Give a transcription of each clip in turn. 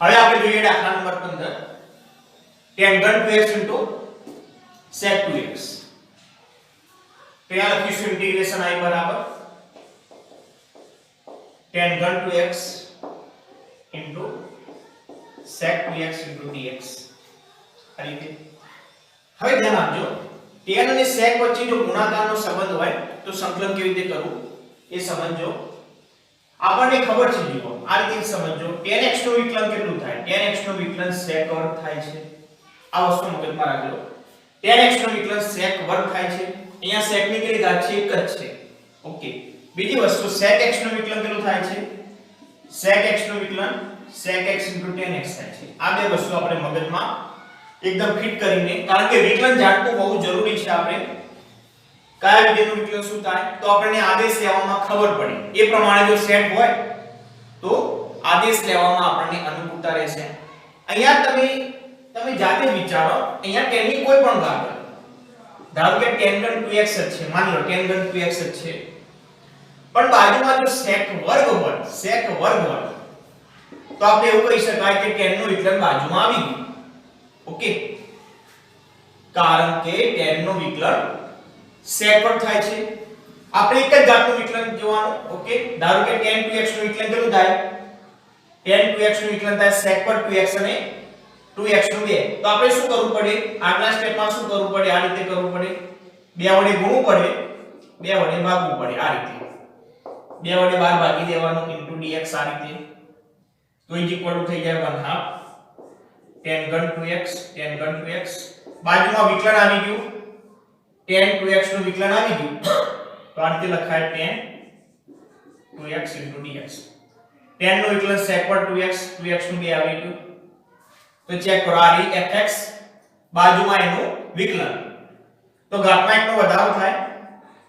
હવે આપણે જોઈએ દાખલા નંબર 15 tan ઘન 2x sec 2x તો यहाँ લખીશું ઇન્ટિગ્રેશન I બરાબર tan ઘન 2x sec 2x dx આ રીતે। હવે ધ્યાન આપજો tan અને sec વચ્ચે જો ગુણાકારનો સંબંધ હોય તો સંકલન કેવી રીતે કરવું એ સમજો। આપણને ખબર છે જુઓ આ રીતે સમજો tan x નું વિકલન કેટલું થાય tan x નું વિકલન sec વર્ગ થાય છે આ વસ્તુ મગજમાં રાખજો tan x નું વિકલન sec વર્ગ થાય છે અહીંયા sec ની કેટલી ઘાત છે એક જ છે ઓકે। બીજી વસ્તુ sec x નું વિકલન કેટલું થાય છે sec x નું વિકલન sec x tan x થાય છે। આ બે વસ્તુ આપણે મગજમાં એકદમ ફિટ કરીને કારણ કે વિકલન જાણવું બહુ જરૂરી છે આપણે કયા વિધેયનું વિકલન શું થાય તો આપણને આદેશ લેવામાં ખબર પડે એ પ્રમાણે જો સેટ હોય તો આદેશ લેવામાં આપણને અનુકૂળતા રહેશે। અહીંયા તમે જાતે વિચારો અહીંયા tan ની કોઈ પણ ઘાત ધારો કે tan ઘન 2x જ છે માની લો tan ઘન 2x જ છે પણ બાજુમાં જો sec વર્ગ હોય તો આપણે એવું કહી શકાય કે tan નું વિકલન બાજુમાં આવી ગયું ઓકે કારણ કે tan નું વિકલન sec વર્ગ થાય છે આપણે એક જ ઘાતનું વિકલન જોવાનું ઓકે ધારો કે tan 2x નું વિકલન કેટલું થાય tan 2x નું વિકલન થાય sec વર્ગ 2x અને 2x નું 2 તો આપણે શું કરવું પડે આગલા સ્ટેપમાં શું કરવું પડે આ રીતે કરવું પડે 2 વડે ગુણવું પડે 2 વડે ભાગવું પડે આ રીતે 2 વડે 12 ભાગી દેવાનું dx આ રીતે તો ઇજ ઇક્વલ ટુ થઈ જાય 1/2 tan ઘન 2x બાજુમાં વિકલન આવી ગયું tan 2x નું વિકલન આવી ગયું તો આ રીતે લખાય tan 2x dx tan નું વિકલન sec પર 2x નું 2 આવી ગયું તો ચેક કરો આ રી fx બાજુમાં એનું વિકલન તો ઘાતમાં 1 નો વધારો થાય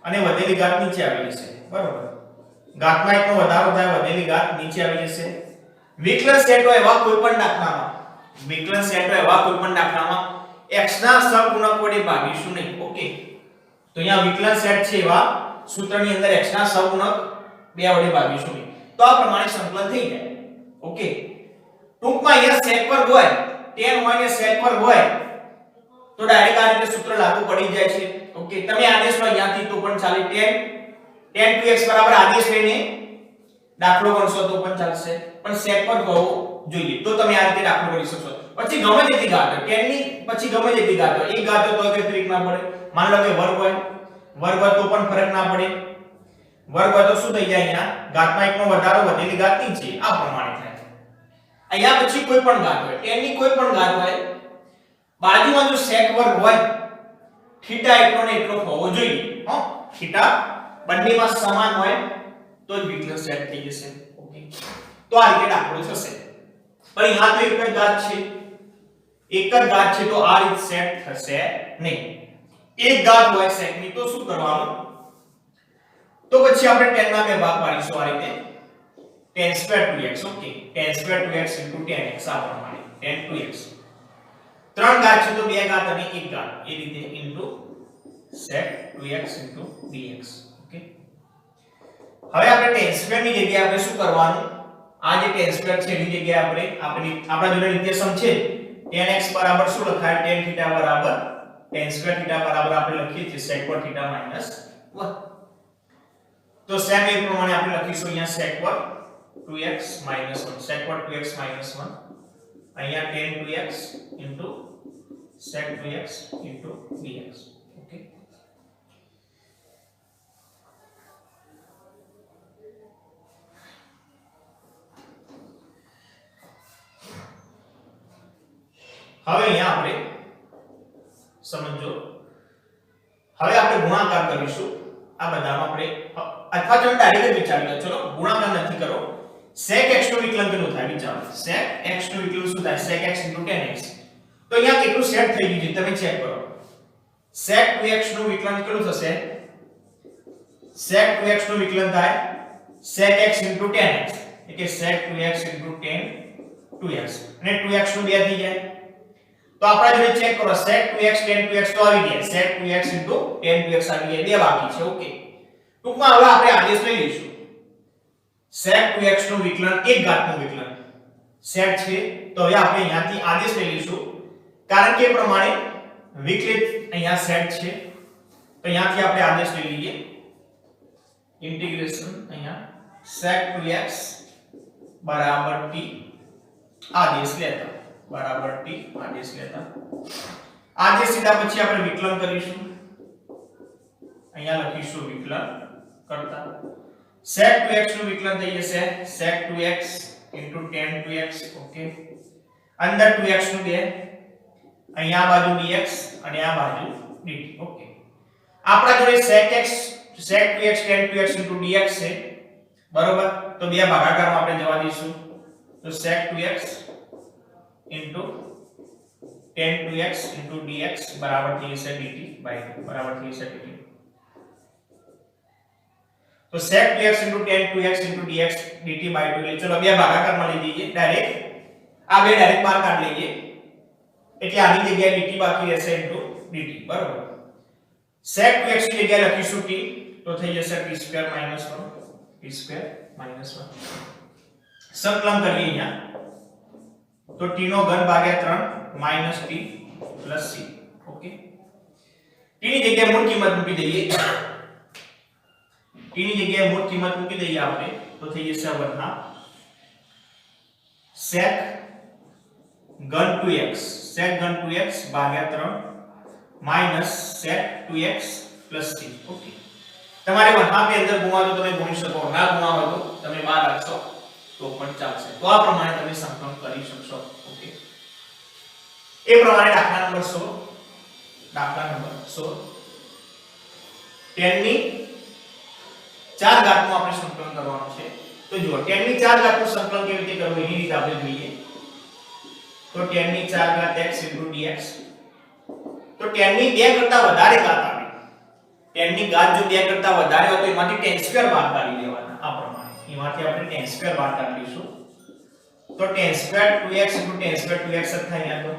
અને વધેલી ઘાત નીચે આવી જશે બરોબર ઘાતમાં 1 નો વધારો થાય વધેલી ઘાત નીચે આવી જશે। વિકલન સેટ હોય એવા કોઈપણ દાખલામાં x ના સહગુણક વડે ભાગીશું નહીં ઓકે તો અહીંયા વિકલન સેટ છે એવા સૂત્રની અંદર x ના સહગુણક 2 વડે ભાગીશું નહીં તો આ પ્રમાણે સંકલન થઈ જાય ઓકે। ટૂંકમાં અહીંયા sec વર્ગ હોય tan હોય ને sec વર્ગ હોય તો ડાયરેક્ટ આ રીતે સૂત્ર લાગુ પડી જાય છે ઓકે તમે આદેશમાં અહીંયાથી તો પણ ચાલે tan 2x બરાબર આદેશ લઈને દાખલો ગણશો તો પણ ચાલશે પણ sec વર્ગ હોવો જોઈએ તો તમે આ રીતે દાખલો કરી શકશો। પછી ગમે તેટલી ઘાત હોય tan ની પછી ગમે તેટલી ઘાત હોય એક ઘાત હોય તો કોઈ ફરક ના પડે માન લો કે વર્ગ હોય તો પણ ફરક ના પડે વર્ગ હોય તો શું થઈ જાય અહીંયા ઘાતમાં 1 નો વધારો વધેલી ઘાત નીચે આ પ્રમાણે થાય। અહીંયા પછી કોઈ પણ ઘાત હોય tan ની કોઈ પણ ઘાત હોય બાજુમાં જો sec વર્ગ હોય થીટા એટલો ને એટલો હોવો જોઈએ હો થીટા બંનેમાં સમાન હોય તો જ વિકલન સેટ થઈ જશે ઓકે તો આ રીતે દાખલો થશે પણ અહીંયા તો એક જ ઘાત છે તો આ રીતે સેટ થશે નહીં એક ઘાત હોય sec ની તો શું કરવાનું તો પછી આપણે tan ના બે ભાગ પાડીશું આ રીતે tan square 2x okay tan square 2x tan x આ પ્રમાણે tan 2x ત્રણ ઘાત છે તો બે ઘાત અને એક ઘાત એ રીતે sec 2x dx ઓકે। હવે આપણે tan square ની જગ્યાએ આપણે શું કરવાનું આ જે tan square છે એની જગ્યાએ આપણા જોડે નિત્યસમ છે tan x બરાબર શું લખાય tan θ બરાબર tan square θ બરાબર આપણે લખીએ છીએ sec પર θ - 1 તો sec એ પ્રમાણે આપણે લખીશું અહીંયા sec પર 2x - 1 sec પર 2x - 1 અહીંયા tan 2x sec 2x dx okay. હવે અહીંયા આપણે સમજો હવે આપણે ગુણાકાર કરીશું આ બધામાં આપણે અથવા તમે ડાયરેક્ટ વિચારી લો ચલો ગુણાકાર નથી કરો sec x નું વિકલન કેટલું થાય વિચારો sec x નું વિકલન શું થાય sec x tan x તો અહીંયા કેટલું સેટ થઈ ગયું છે તમે ચેક કરો sec 2x નું વિકલન કેટલું થશે sec 2x નું વિકલન થાય sec x tan x એટલે sec 2x tan 2x અને 2x નું 2 થઈ જાય તો આપણે જોડે ચેક કરો sec 2x tan 2x તો આવી ગયા sec 2x tan 2x આવી ગયા બે બાકી છે ઓકે ટૂંકમાં હવે આપણે આદેશ લઈ લઈશું sec 2x નું વિકલન એક ઘાતનું વિકલન સેટ છે તો હવે આપણે અહીંયાથી આદેશ લઈ લઈશું કારણ કે એ પ્રમાણે વિકલિત અહીંયા સેટ છે તો અહીંયાથી આપણે આદેશ લઈ લઈએ ઇન્ટિગ્રેશન અહીંયા sec2x બરાબર t આદેશ લેતા બરાબર t આદેશ લેતા આદેશ લીધા પછી આપણે વિકલન કરીશું અહીંયા લખીશું વિકલન કરતા sec2x નું વિકલન થઈ જશે sec2x tan2x ઓકે અંદર 2x નું 2 અહીંયા આ બાજુ dx અને આ બાજુ dt ઓકે આપણા જોડે sec2x tan2x dx છે બરોબર તો બે ભાગાકારમાં આપણે જવા દઈશું તો sec2x tan2x dx બરાબર થઈ જશે dt બરાબર થઈ જશે dt तो sec2x tan2x dx dt by 2 એટલે ચલો બે ભાગાકારમાં લઈ જઈએ ડાયરેક્ટ આ બે ડાયરેક્ટ બહાર કાઢ લઈએ એટલે આની જગ્યાએ dt બાકી રહેશે dt બરાબર sec2x ની જગ્યાએ લખીશું t તો થઈ જશે t2 1 સંકલન કરીએ અહીંયા તો t નો ઘન ભાગ્યા 3 t c ઓકે t ની જગ્યાએ મૂળ કિંમત મૂકી દઈએ t ની જગ્યાએ મૂળ કિંમત મૂકી દઈએ આપણે તો થઈ જશે 1/2 sec ઘન 2x ભાગ્યા 3 sec 2x c ઓકે તમારે 1/2 ની અંદર ગુણાવો તો તમે ગુણી શકો ના ગુણાવો તો તમે બહાર રાખશો તો પણ ચાલશે તો આ પ્રમાણે તમે સંકલન કરી શકશો ઓકે એ પ્રમાણે દાખલા નંબર 16 tan ની 4 ઘાતનું આપણે સંકલન કરવાનું છે તો જુઓ tan ની 4 ઘાતનું સંકલન કેવી રીતે કરવું એની રીતે આપણે જોઈએ તો tan ની 4 ઘાત x dx તો tan ની 2 કરતા વધારે ઘાત આવે tan ની ઘાત જો 2 કરતા વધારે હોય તો એમાંથી tan2 બહાર કાઢી લેવાના આ પ્રમાણે એમાંથી આપણે tan2 બહાર કાઢી લઈશું તો tan2 2x tan2 2x થાય અહીંયા તો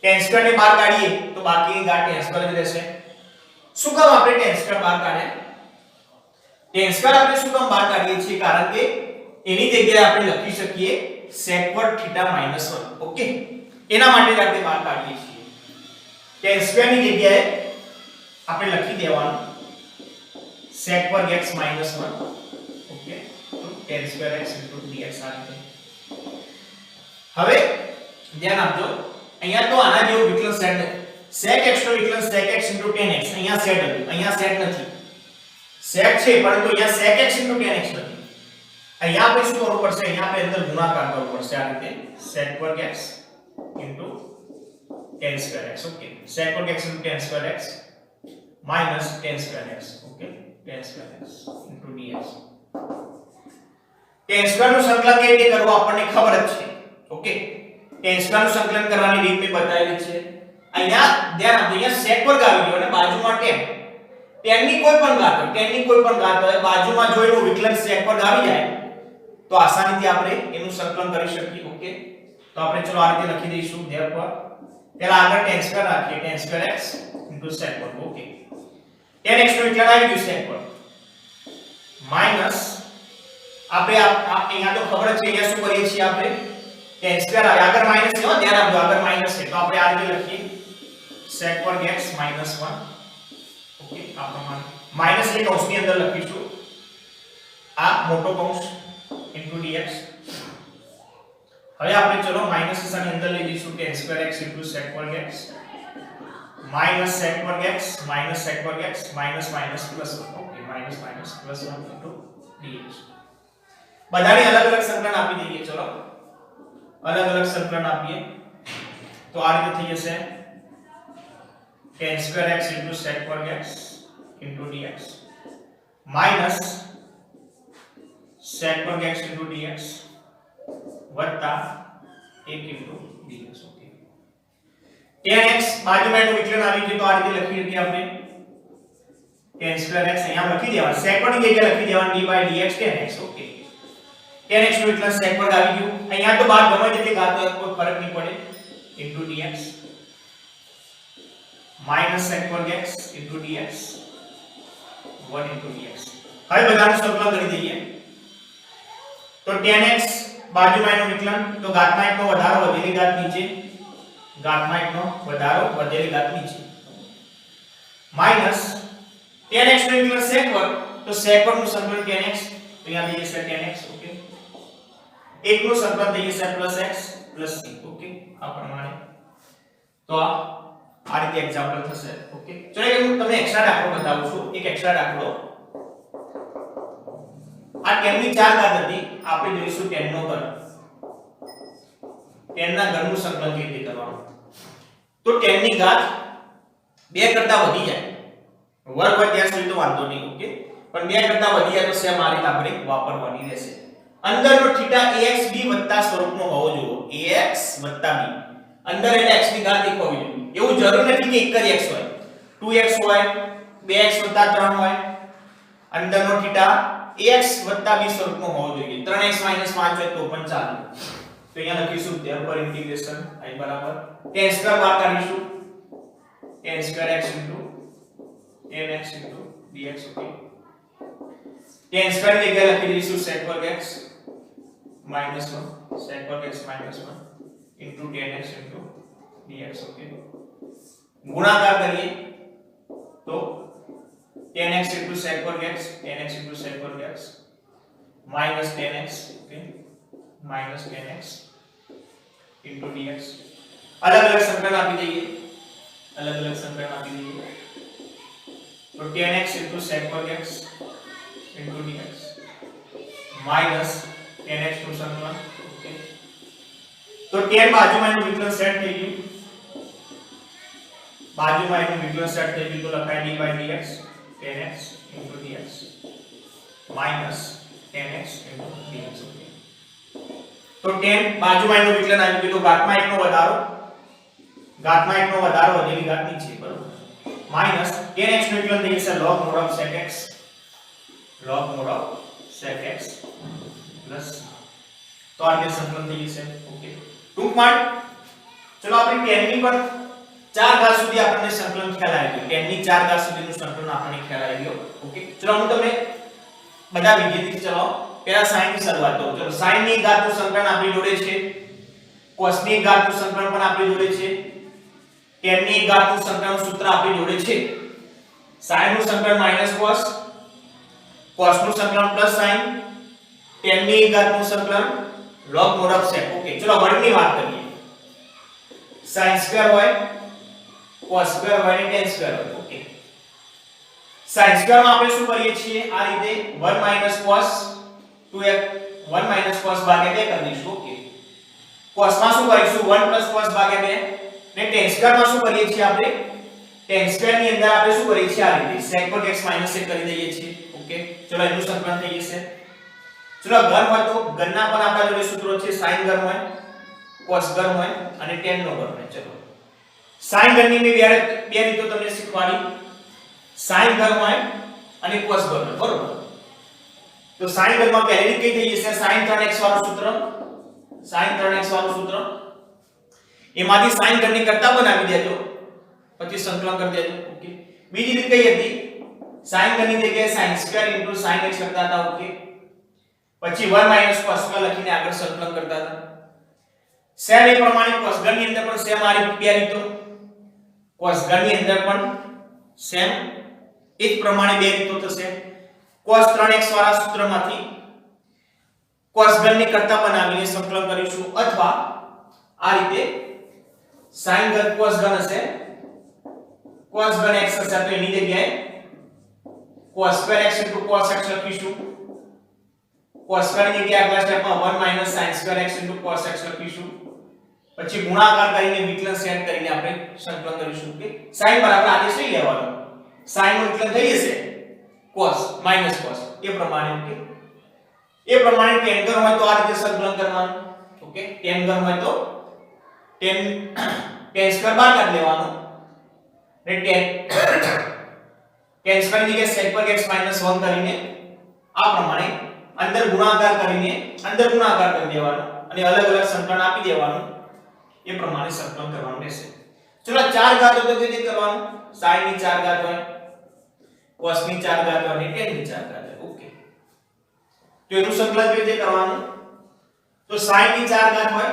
tan2 ને બહાર કાઢીએ તો બાકીની ઘાત tan2 જ રહેશે શું કામ આપણે tan2 બહાર કાઢ્યા tan2 આપણે શું કામ બહાર કાઢીએ છીએ કારણ કે એની જગ્યાએ આપણે લખી શકીએ sec2 θ - 1 ઓકે એના માટે જ આપણે બહાર કાઢીએ છીએ tan2 ની જગ્યાએ આપણે લખી દેવાનું sec2 x - 1 ઓકે તો tan2x dx આ રીતે હવે ધ્યાન આપજો અહીંયા તો આના જેવું વિકલન સેટ sec x નો વિકલન sec x tan x અહીંયા સેટ હતું અહીંયા સેટ નથી સેટ છે પરંતુ અહીંયા sec x tan x નથી અહીંયા આપણે શું કરવું પડશે અહીંયા આપણે અંદર ગુણાકાર કરવો પડશે આ રીતે sec2 x tan2x okay sec2 x tan2x tan2x okay tan2x dx tan2 નું સંકલન કેવી રીતે કરવું આપણને ખબર જ છે ઓકે tan2 નું સંકલન કરવાની રીત મેં બતાવેલી છે અહીંયા ધ્યાન આપજો અહીંયા sec વર્ગ આવી ગયો અને બાજુમાં tan ની કોઈ પણ ઘાત હોય બાજુમાં જો એનું વિકલન sec વર્ગ આવી જાય તો આસાનીથી આપણે એનું સંકલન કરી શકીએ ઓકે તો આપણે ચલો આ રીતે લખી દઈશું therefore પહેલા આગળ tan2 રાખીએ tan2x sec વર્ગ ઓકે tan x નું વિકલન આવી ગયું sec વર્ગ માઈનસ આપણે અહીંયા તો ખબર છે અહીંયા શું કરીએ છીએ આપણે tan2 આગળ માઈનસ છે ધ્યાન આપજો આગળ માઈનસ છે તો આપણે આ રીતે લખીએ sec વર્ગ x - 1 ઓકે આ પ્રમાણે માઈનસ એ કૌંસની અંદર લખીશું આ મોટો કૌંસ dx હવે આપણે ચલો માઈનસ નિશાની અંદર લઈ જઈશું tan2x sec વર્ગ x sec વર્ગ x sec વર્ગ x plus 1 okay plus 1 dx બધાને અલગ અલગ સંકલન આપી દઈએ ચલો અલગ અલગ સંકલન આપીએ તો આ રીતે થઈ જશે tan2x sec વર્ગ x dx sec વર્ગ x dx વત્તા 1 dx ઓકે tan x બાજુમાં એનું વિકલન આવી ગયું તો આ રીતે લખી શકીએ આપણે tan2x અહીંયા લખી દેવાનું sec વર્ગ ની જગ્યાએ લખી દેવાનું d/dx tan x okay tan x નું વિકલન sec વર્ગ આવી ગયું અહીંયા તો બહાર ગમે તેટલી ઘાત હોય કોઈ ફરક નહીં પડે dx sec વર્ગ x dx 1 dx હવે બધાનું સંકલન કરી દઈએ તો tan x બાજુમાં એનું વિકલન તો ઘાતમાં 1 નો વધારો વધેલી ઘાત નીચે, ઘાતમાં 1 નો વધારો વધેલી ઘાત નીચે માઈનસ tan x નું વિકલન sec વર્ગ તો sec વર્ગ નું સંકલન tan x તો અહીંયા થઈ જશે tan x ઓકે 1 નું સંકલન થઈ જશે +x + c ઓકે આ પ્રમાણે તો આ રીતે એક્ઝામ્પલ થશે ઓકે ચલો એક હું તમને એક્સ્ટ્રા દાખલો બતાવું છું એક એક્સ્ટ્રા દાખલો આ tan ની 4 ઘાત હતી આપણે જોઈશું tan નો ઘન tan ના ઘનનું સંકલન કેવી રીતે કરવાનું તો tan ની ઘાત 2 કરતા વધી જાય વર્ગ હોય ત્યાં સુધી તો વાંધો નહીં ઓકે પણ 2 કરતા વધી જાય તો સેમ આ રીતે આપણે વાપરવાની રહેશે અંદરનો થીટા ax b વત્તા સ્વરૂપમાં હોવો જોઈએ ax b અંદર એટલે x ની ઘાત 1 હોવી જોઈએ એવું જરૂર નથી કે એક જ x હોય 2x હોય 2x 3 હોય અંદરનો થીટા ax b સ્વરૂપમાં હોવો જોઈએ 3x 5 હોય તો પણ ચાલે તો અહીંયા લખીશું therefore integration I બરાબર tan સ્ક્વેર બહાર કાઢીશું tan square x nx dx okay tan square ની જગ્યાએ લખી દઈશું sec વર્ગ x -1 sec વર્ગ x -1 into tan x into dx okay गुणाकार करिए तो tan x into sec वर्ग x tan x into sec वर्ग x minus tan x okay minus tan x into dx अलग-अलग समीकरण आपी दीजिए अलग-अलग समीकरण आपी दीजिए तो tan x into sec वर्ग x into dx minus tan x નું સંકલન ओके तो tan બાજુમાં એનું વિકલન સેટ થઈ ગયું બાજુમાં એનું વિકલન સેટ થઈ ગયું તો લખાય d by dx tan x into dx minus tan x into dx okay તો tan બાજુમાં એનું વિકલન આવી ગયું તો ઘાતમાં 1 નો વધારો વધેલી ઘાત નીચે બરોબર minus tan x નું વિકલન થઈ જશે log mod of sec x plus તો આ રીતે સંકલન થઈ જશે ઓકે ટૂંકમાં ચલો આપણે tan ની પણ 4 ઘાત સુધી આપણને સંકલન ખ્યાલ આવી ગયો tan ની 4 ઘાત સુધીનું સંકલન આપણને ખ્યાલ આવી ગયો ઓકે ચલો હું તમને બધા વિધિથી ચલો પહેલા sin ની શરૂઆત કરું ચલો sin ની ઘાતનું સંકલન આપણી જોડે છે cos ની ઘાતનું સંકલન પણ આપણી જોડે છે tan ની ઘાતનું સંકલન સૂત્ર આપણી જોડે છે sin નું સંકલન -cos cos નું સંકલન +sin tan ની ઘાતનું સંકલન log mod of sec okay ચલો વર્ગની વાત કરીએ sin સ્ક્વેર હોય cos સ્ક્વેર હોય અને tan સ્ક્વેર હોય ઓકે sin સ્ક્વેર માં આપણે શું કરીએ છીએ આ રીતે 1 cos 2x 1 cos ભાગ્યા 2 કરી દઈશું ઓકે cos માં શું કરીશું 1 cos ભાગ્યા 2 ને tan સ્ક્વેર માં શું કરીએ છીએ આપણે tan સ્ક્વેર ની અંદર આપણે શું કરીએ છીએ આ રીતે sec વર્ગ x - 1 કરી દઈએ છીએ ઓકે ચલો એનું સંકલન થઈ જશે ચલો ઘન હોય તો ઘનના પણ આપણા જોડે સૂત્રો છે sin ઘન હોય cos ઘન હોય અને tan નો ઘન હોય ચલો sin ઘનની મેં બે રીતો તમને શીખવાડી sin ઘન હોય અને cos ઘન હોય બરોબર તો sin ઘનમાં પહેલી રીત કઈ થઈ જશે sin 3x વાળું સૂત્ર એમાંથી sin ઘનની કરતા બનાવી દેજો પછી સંકલન કરી દેજો ઓકે બીજી રીત કઈ હતી sin ઘનની જગ્યાએ sin સ્ક્વેર * sin x કરતા હતા ઓકે પછી 1 - cos સ્ક્વેર લખીને આગળ સંકલન કરતા હતા સેમ એ પ્રમાણે cos ઘન ની અંદર પણ સેમ આ રીતે બે રીતો cos ઘન ની અંદર પણ સેમ એક પ્રમાણે બે રીતો થશે cos 3x વાળા સૂત્રમાંથી cos ઘન ની કરતા બનાવીને સંકલન કરીશું અથવા આ રીતે sin ઘન cos ઘન હશે cos ઘન x હશે તો એની જગ્યાએ cos square x * cos x લખીશું cos સ્ક્વેર ની જગ્યાએ આગલા સ્ટેપમાં 1 - sin square x * cos x લખીશું પછી ગુણાકાર કરીને વિકલન સેટ કરીને આપણે સંકલન કરીશું કે sin બરાબર આદેશ લઈ લેવાનો sin નું વિકલન થઈ જશે cos - cos એ પ્રમાણે ઓકે એ પ્રમાણે tan ઘન હોય તો આ રીતે સંકલન કરવાનું ઓકે tan ઘન હોય તો tan સ્ક્વેર બહાર કાઢી લેવાનો ને tan સ્ક્વેર ની જગ્યાએ sec વર્ગ x - 1 કરીને આ પ્રમાણે અંદર ગુણાકાર કરી દેવાનો અને અલગ-અલગ સંકલન આપી દેવાનું એ પ્રમાણે સંકલન કરવાનું રહેશે ચલો 4 ઘાતો તો કેવી રીતે કરવાનું sin ની 4 ઘાત હોય cos ની 4 ઘાત હોય અને tan ની 4 ઘાત હોય ઓકે તો એનું સંકલન કેવી રીતે કરવાનું તો sin ની 4 ઘાત હોય,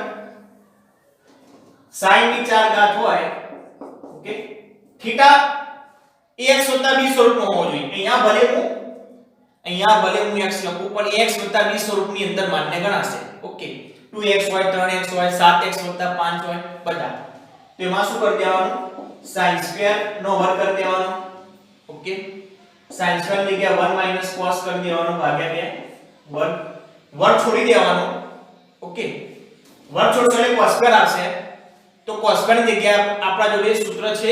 sin ની 4 ઘાત હોય ઓકે થીટા ax b સ્વરૂપનો હોવો જોઈએ. અહીંયા ભલે હું x લખું પણ ax b સ્વરૂપની અંદર માન્ય ગણાશે. ઓકે 2x હોય 3x હોય 7x 5 હોય બધા. તો એમાં શું કરી દેવાનું sin² નો વર્ગ કરી દેવાનો. ઓકે sin² ની જગ્યાએ 1 cos કરી દેવાનો ભાગ્યા 2 વર્ગ છોડી દેવાનો. ઓકે વર્ગ છોડશો એટલે cos² આવશે. તો cos² ની જગ્યાએ આપણા જોડે સૂત્ર છે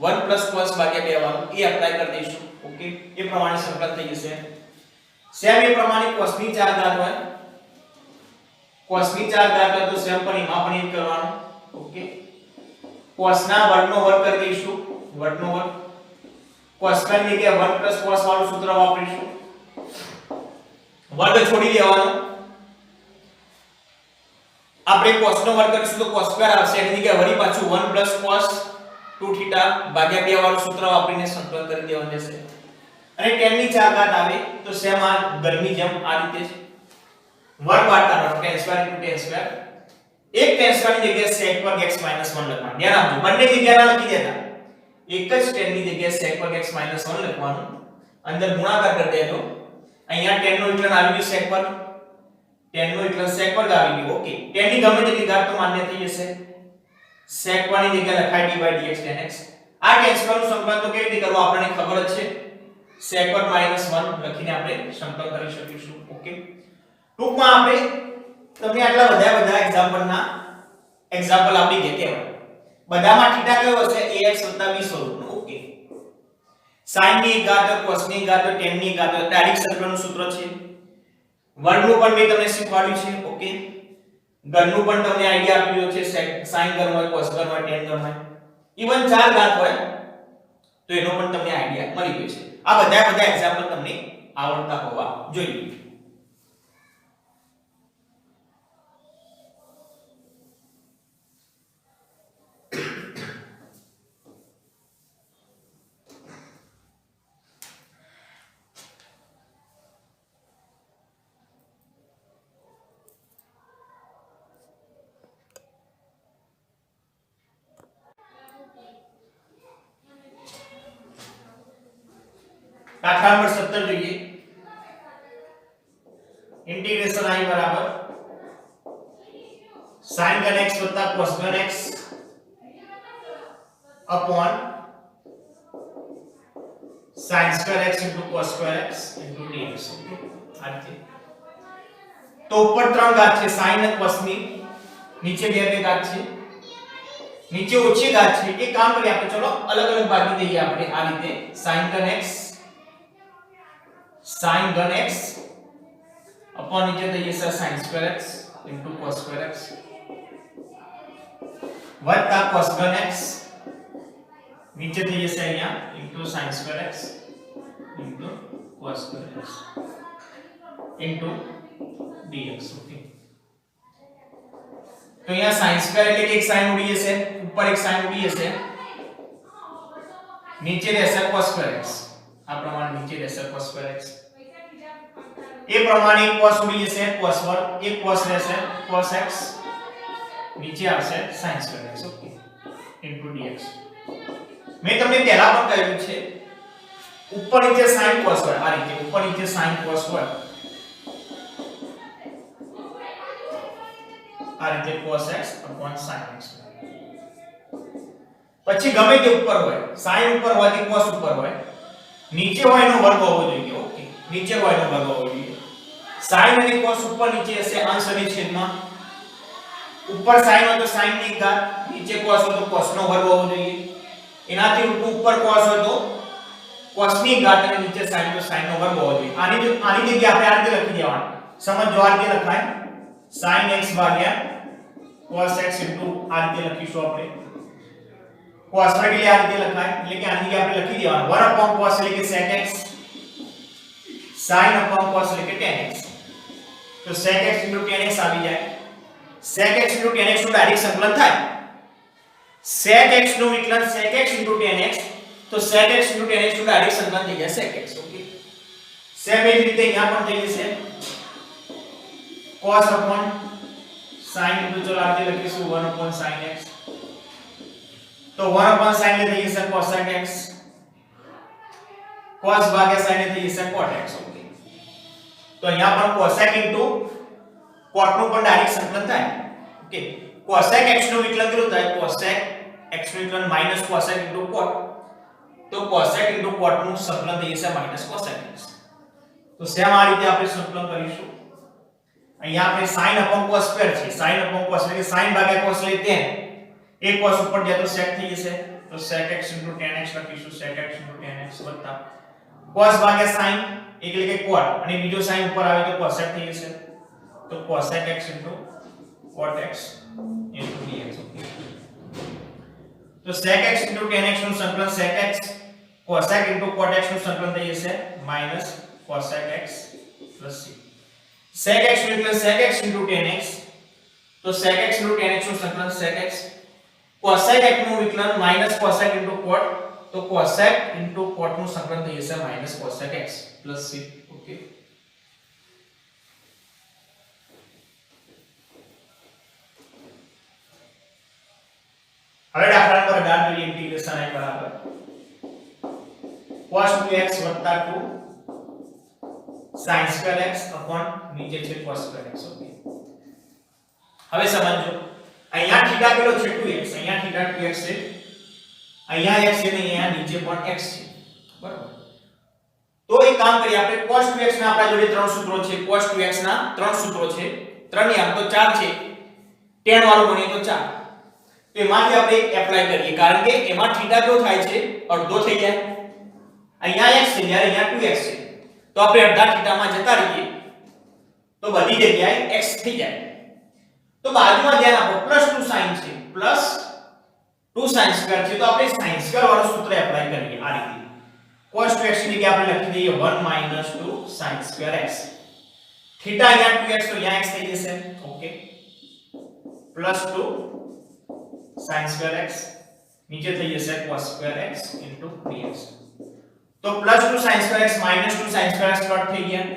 1 cos ભાગ્યા 2 વાળું એ એપ્લાય કરી દઈશું. ઓકે એ પ્રમાણે સંકલન થઈ જશે. સેમ એ પ્રમાણે cos ની 4 ઘાત હોય, cos ની 4 ઘાત હોય તો સેમ પણ એમાં પણ એ કરવાનું. ઓકે cos ના વર્ગનો વર્ગ કરી દઈશું, વર્ગનો વર્ગ cos² ની જગ્યાએ 1 cos વાળું સૂત્ર વાપરીશું. વર્ગ છોડી દેવાનો. આપણે cos નો વર્ગ કરીશું તો cos² આવશે. એની જગ્યાએ વળી પાછું 1 cos 2 θ ભાગ્યા 2 વાળું સૂત્ર વાપરીને સંકલન કરી દેવાનું રહેશે. અને tan ની 4 ઘાત આવે તો સેમ આ ઘરની જેમ આ રીતે વર્ગ બાદ કરવાનો tan² એક tan² ની જગ્યાએ sec વર્ગ x 1 લખવાનું. ધ્યાન આપજો બંને જગ્યાએ ના લખી દેતા. એક જ tan ની જગ્યાએ sec વર્ગ x 1 લખવાનું. અંદર ગુણાકાર કરી દેજો. અહીંયા tan નો વિકલન આવી ગયું sec વર્ગ, tan નો વિકલન sec વર્ગ આવી ગયું. ઓકે tan ની ગમે તેટલી ઘાત તો માન્ય થઈ જશે. sec 1 ની જગ્યાએ લખાય d dx tan x. આ tan² નું સંકલન તો કેવી રીતે કરવું આપણને ખબર જ છે. sec વર્ગ -1 લખીને આપણે સંકલન કરી શકીશું. ઓકે ટૂંકમાં આપણે તમને આટલા બધા એક્ઝામ્પલ આપી ગયા કેવા બધામાં θ કયો હશે ax b સ્વરૂપનો. ઓકે sin ની ઘાત cos ની ઘાત tan ની ઘાત ડાયરેક્ટ સંકલનનું સૂત્ર છે. વર્ગનું પણ મેં તમને શીખવાડ્યું છે. ઓકે ઘનનું પણ તમને આઈડિયા આપી દીધો છે. sin ઘન હોય cos ઘન હોય tan ઘન હોય ઈવન 4 ઘાત હોય તો એનો પણ તમને આઈડિયા મળી ગયો છે. આ બધા એક્ઝામ્પલ તમને આવડતા હોવા જોઈએ. દાખલા નંબર 17 જોઈએ. ઇન્ટિગ્રેશન i બરાબર sin ઘન x cos ઘન x upon sin² x cos² x dx. આ રીતે તો ઉપર 3 ઘાત છે sin અને cos ની, નીચે 2 ઘાત છે, નીચે ઓછી ઘાત છે. એક કામ કરીએ આપણે, ચલો અલગ અલગ ભાગી દઈએ આપણે. આ રીતે sin ઘન x sin घन x अपॉन नीचे થઈ જશે sin² x cos² x વત્તા cos ઘન x નીચે થઈ જશે અહીંયા sin² x cos² x dx. Okay તો અહીંયા sin² એટલે કે એક sin ઉડી જશે, ઉપર એક sin ઉડી જશે, નીચે રહેશે cos² x. આ પ્રમાણે નીચે રહેશે cos² x. એ પ્રમાણે એક cos ઉડી જશે cos વર્ગ, એક cos રહેશે cos x, નીચે આવશે sin² x. Okay dx. મેં તમને પહેલા પણ કહ્યું છે ઉપર નીચે sin cos વર્ગ, આ રીતે ઉપર નીચે sin cos વર્ગ, આ રીતે cos x sin x. પછી ગમે તે ઉપર હોય, sin ઉપર હોય કે cos ઉપર હોય, નીચે હોય એનો વર્ગ હોવો જોઈએ. ઓકે નીચે હોય એનો વર્ગ હોવો જોઈએ. sin અને cos ઉપર નીચે હશે અંશ અને છેદમાં. ઉપર sin હોય તો sin ની ઘાત, નીચે cos હોય તો cos નો વર્ગ હોવો જોઈએ. એનાથી ઉલટું ઉપર cos હોય તો cos ની ઘાત અને નીચે sin તો sin નો વર્ગ હોવો જોઈએ. આની જગ્યાએ આપણે આ રીતે લખી દેવાનું. સમજો આ રીતે લખાય sin x ભાગ્યા cos x આ રીતે લખીશું આપણે. cos વર્ગ એટલે આ રીતે લખાય, એટલે કે આની જગ્યાએ આપણે લખી દેવાનું 1 cos એટલે કે sec x, sin cos એટલે કે tan x. તો sec x tan x આવી જાય. sec x tan x નું ડાયરેક્ટ સંકલન થાય. sec x નું વિકલન sec x tan x, તો sec x tan x નું ડાયરેક્ટ સંકલન થઈ જાય sec x. ઓકે સેમ એ જ રીતે અહીંયા પણ થઈ જશે cos sin તો ચલો આપણે લખીશું 1 sin x, તો 1 sin એટલે થઈ જશે cosec x, cos ભાગ્યા sin એટલે થઈ જશે cot x. ઓકે, તો અહીંયા પણ cosec into cot નું પણ ડાયરેક્ટ સંકલન થાય. ઓકે, cosec x નું વિકલન કેટલું થાય? cosec x નું વિકલન minus cosec into cot, તો cosec into cot નું સંકલન થઈ જશે minus cosec x. તો સેમ આ રીતે આપણે સંકલન કરીશું. અહીંયા આપણે sin upon cos સ્ક્વેર છે, sin upon cos એટલે કે sin ભાગ્યા cos એટલે tan, એક cos ઉપર જાય તો sec થઈ જશે, તો sec x into tan x લખીશું, sec x into tan x વત્તા cos ભાગ્યા sin એટલે કે cot, અને બીજો sin ઉપર આવે તો cosec થઈ જશે, તો cosec x into cot x into dx. તો sec x into tan x નું સંકલન sec x, cosec into cot x નું સંકલન થઈ જશે minus cosec x plus c. sec x નું એટલે sec x into tan x, તો sec x into tan x નું સંકલન sec x, cosec x નું વિકલન minus cosec into cot, તો cosec into cot નું સંકલન થઈ જશે minus cosec x plus c. Okay, હવે દાખલા નંબર 18 જોઈએ. ઇન્ટિગ્રેશન i બરાબર cos 2x 2 sin square x upon નીચે છે cos square x. ઓકે, હવે સમજો, અહીંયા θ કેટલો છે? 2x, અહીંયા θ 2x છે, અહીંયા x છે ને અહીંયા નીચે પણ x છે, બરાબર. તો એક કામ કરીએ આપણે, cos 2x ના આપણા જોડે ત્રણ સૂત્રો છે, cos 2x ના ત્રણ સૂત્રો છે, ત્રણ ની આમ તો 4 છે, tan વાળું બને તો 4, તો એમાંથી આપણે એક એપ્લાય કરીએ, કારણ કે એમાં θ કેવો થાય છે? અડધો થઈ જાય. અહીંયા x છે જ્યારે અહીંયા 2x છે, તો આપણે અડધા થીટામાં જતા રહીએ તો બધી જગ્યાએ x થઈ જાય. તો બાજુમાં ધ્યાન આપો, +2 sin છે, +2 sin સ્ક્વેર છે, તો આપણે sin સ્ક્વેર વાળું સૂત્ર એપ્લાય કરીએ આ રીતે. cos 2x ની જગ્યાએ આપણે લખી દઈએ 1 - 2 sin સ્ક્વેર x. થીટા અહીંયા 2x તો અહીંયા x થઈ જશે. ઓકે, +2 sin સ્ક્વેર x નીચે થઈ જશે cos સ્ક્વેર x dx. તો +2 sin square x -2 sin square x cut થઈ ગયા,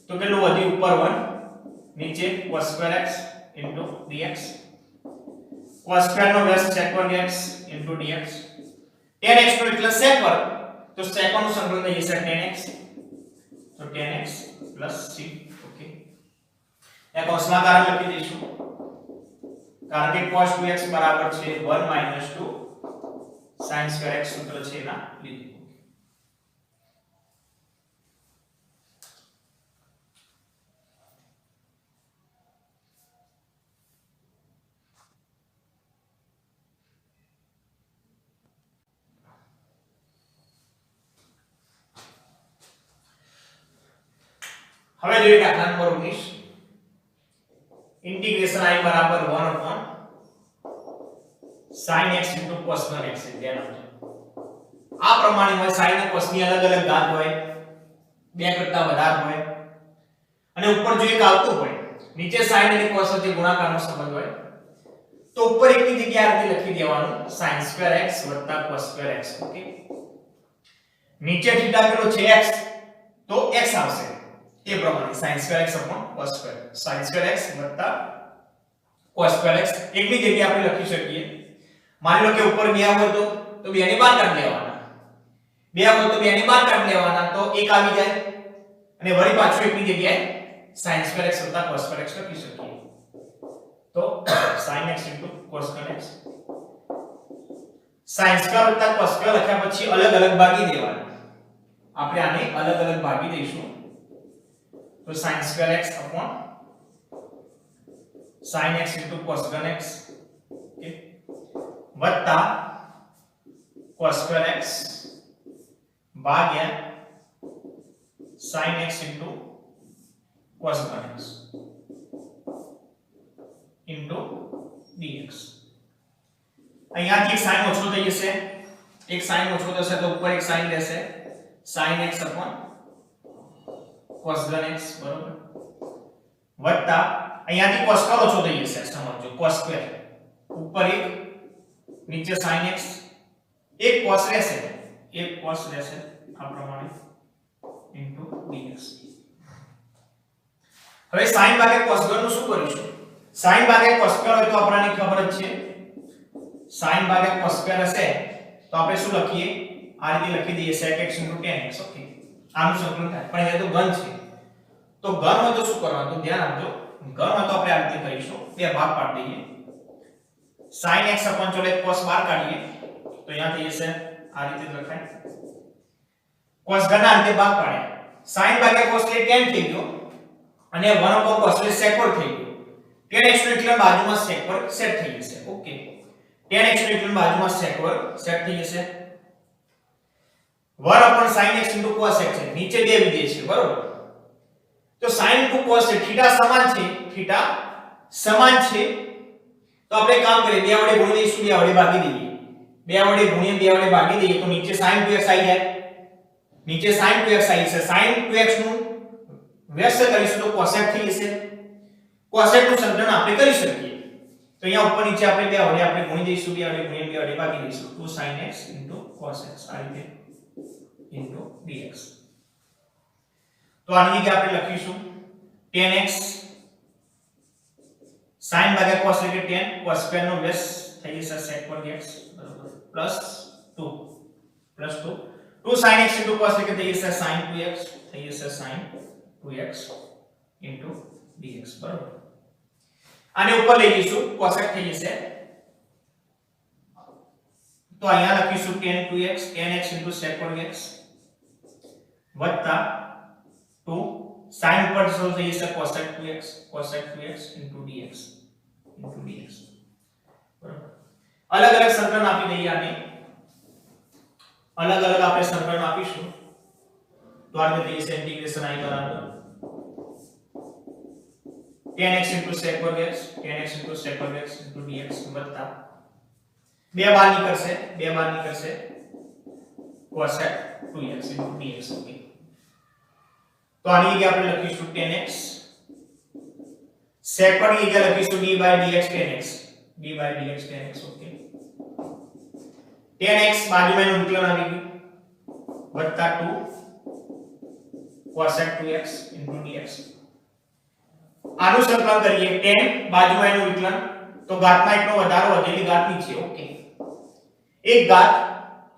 તો કેટલું વધ્યું? ઉપર 1, નીચે cos square x dx. cos square નો વર્ગ sec2 x dx. tan x નો એટલે sec વર્ગ, તો sec નું સંકલન થઈ જશે tan x, તો tan x c. ઓકે, એક કૌંસમાં કારણ લખી દઈશું, કારણ કે cos 2x બરાબર છે 1 - 2 sin સ્ક્વેર x સૂત્ર છે એના લીધે. હવે જોઈએ દાખલા નંબર 19. ઇન્ટિગ્રેશન i બરાબર 1 sin x cos x. ધ્યાન આપજો, આ પ્રમાણે હોય sin અને cos ની અલગ અલગ ઘાત હોય, બે કરતા વધારે હોય, અને ઉપર જો એક આવતું હોય, નીચે sin અને cos વચ્ચે ગુણાકારનો સંબંધ હોય, તો ઉપર એકની જગ્યાએ આ રીતે લખી દેવાનું sin square x cos square x. Okay, નીચે થીટા કેટલો છે? x, તો x આવશે એ પ્રમાણે sin square x cos square, sin square x cos square x. એકની જગ્યાએ આપણે લખી શકીએ, માની લો કે ઉપર 2 હોય તો 2 ને બહાર કાઢી લેવાના, 2 હોય તો 2 ને બહાર કાઢી લેવાના, તો 1 આવી જાય, અને વળી પાછું એકની જગ્યાએ sin square x cos square x લખી શકીએ, તો sin x cos square x. sin square cos square લખ્યા પછી અલગ અલગ ભાગી દેવાના, આપણે આને અલગ અલગ ભાગી દઈશું, તો sin square x sin x cos square x, okay, વત્તા cos square x ભાગ્યા sin x cos square x dx. અહીંયાથી એક sin ઓછો થઈ જશે, એક sin ઓછો થશે તો ઉપર એક sin રહેશે, sin x cos x, બરોબર, વત્તા અહીંયાથી cos સ્ક્વેર ઓછો થઈ જશે, સમજો cos સ્ક્વેર, ઉપર એક, નીચે sin x, એક cos રહેશે, આ પ્રમાણે dx. હવે sin ભાગ્યા cos સ્ક્વેર નું શું કરીશું? sin ભાગ્યા cos સ્ક્વેર હોય તો આપણને ખબર જ છે sin ભાગ્યા cos સ્ક્વેર હશે તો આપણે શું લખીએ આ રીતે લખી દઈએ sec x * tan x okay આનું સંકલન થાય પણ એ તો ઘન છે તો ઘન હોય તો શું કરવાનું તો ધ્યાન આપજો ઘન હોય તો આપણે આ રીતે કરીશું બે ભાગ પાડી દઈએ sin x / cos બહાર કાઢીએ તો અહીંયા થઈ જશે આ રીતે લખાય cos ઘનના અંતે ભાગ પાડ્યા sin ભાગ્યા cos એટલે tan થઈ ગયો અને 1/cos એટલે sec પર થઈ ગયો tan x નું એટલે બાજુમાં sec પર સેટ થઈ જશે ઓકે tan x નું એટલે બાજુમાં sec પર સેટ થઈ જશે 1/sin x * cos x છે નીચે બે વિધેય છે બરોબર તો sin * cos છે θ સમાન છે તો આપણે કામ કરીએ બે વડે ગુણી દઈશું બે વડે ભાગી દઈએ બે વડે ગુણીએ બે વડે ભાગી દઈએ તો નીચે sin 2x આવી જાય નીચે sin 2x આવી છે sin 2x નું વ્યસ્ત કરીશું તો cosec થઈ જશે cosec નું સંકલન આપણે કરી શકીએ તો અહીંયા ઉપર નીચે આપણે બે વડે આપણે ગુણી દઈશું બે વડે ગુણીએ બે વડે ભાગી દઈશું 2sin x * cos x આ રીતે into dx તો આની જગ્યાએ આપણે લખીશું tan x sin ભાગ્યા cos એટલે tan cos સ્ક્વેર નો બેઝ થઈ જશે sec પર x બરાબર +2 2sin x * cos એટલે થઈ જશે sin 2x થઈ જશે sin 2x into dx બરાબર આને ઉપર લઈ જઈશું cosec થઈ જશે તો અહીંયા લખીશું tan 2x tan x into sec પર x વત્તા 2 sin ઉપર શું થઈ જશે cosec 2x into dx બરાબર અલગ અલગ સંકલન આપી દઈએ આને અલગ અલગ આપણે સંકલન આપીશું તો આ રીતે થઈ જશે ઇન્ટિગ્રેશન I બરાબર tan x into sec પર x into dx વત્તા બે બાર નીકળશે cosec 2x into dx okay તો આની જગ્યાએ આપણે લખીશું tan x sec પર ની જગ્યાએ લખીશું d/dx tan x okay tan x બાજુમાં એનું વિકલન આવી ગયું વત્તા 2 cosec 2x into dx આનું સંકલન કરીએ tan બાજુમાં એનું વિકલન તો ઘાતમાં એકનો વધારો વધેલી ઘાત નીચે ઓકે એક ઘાત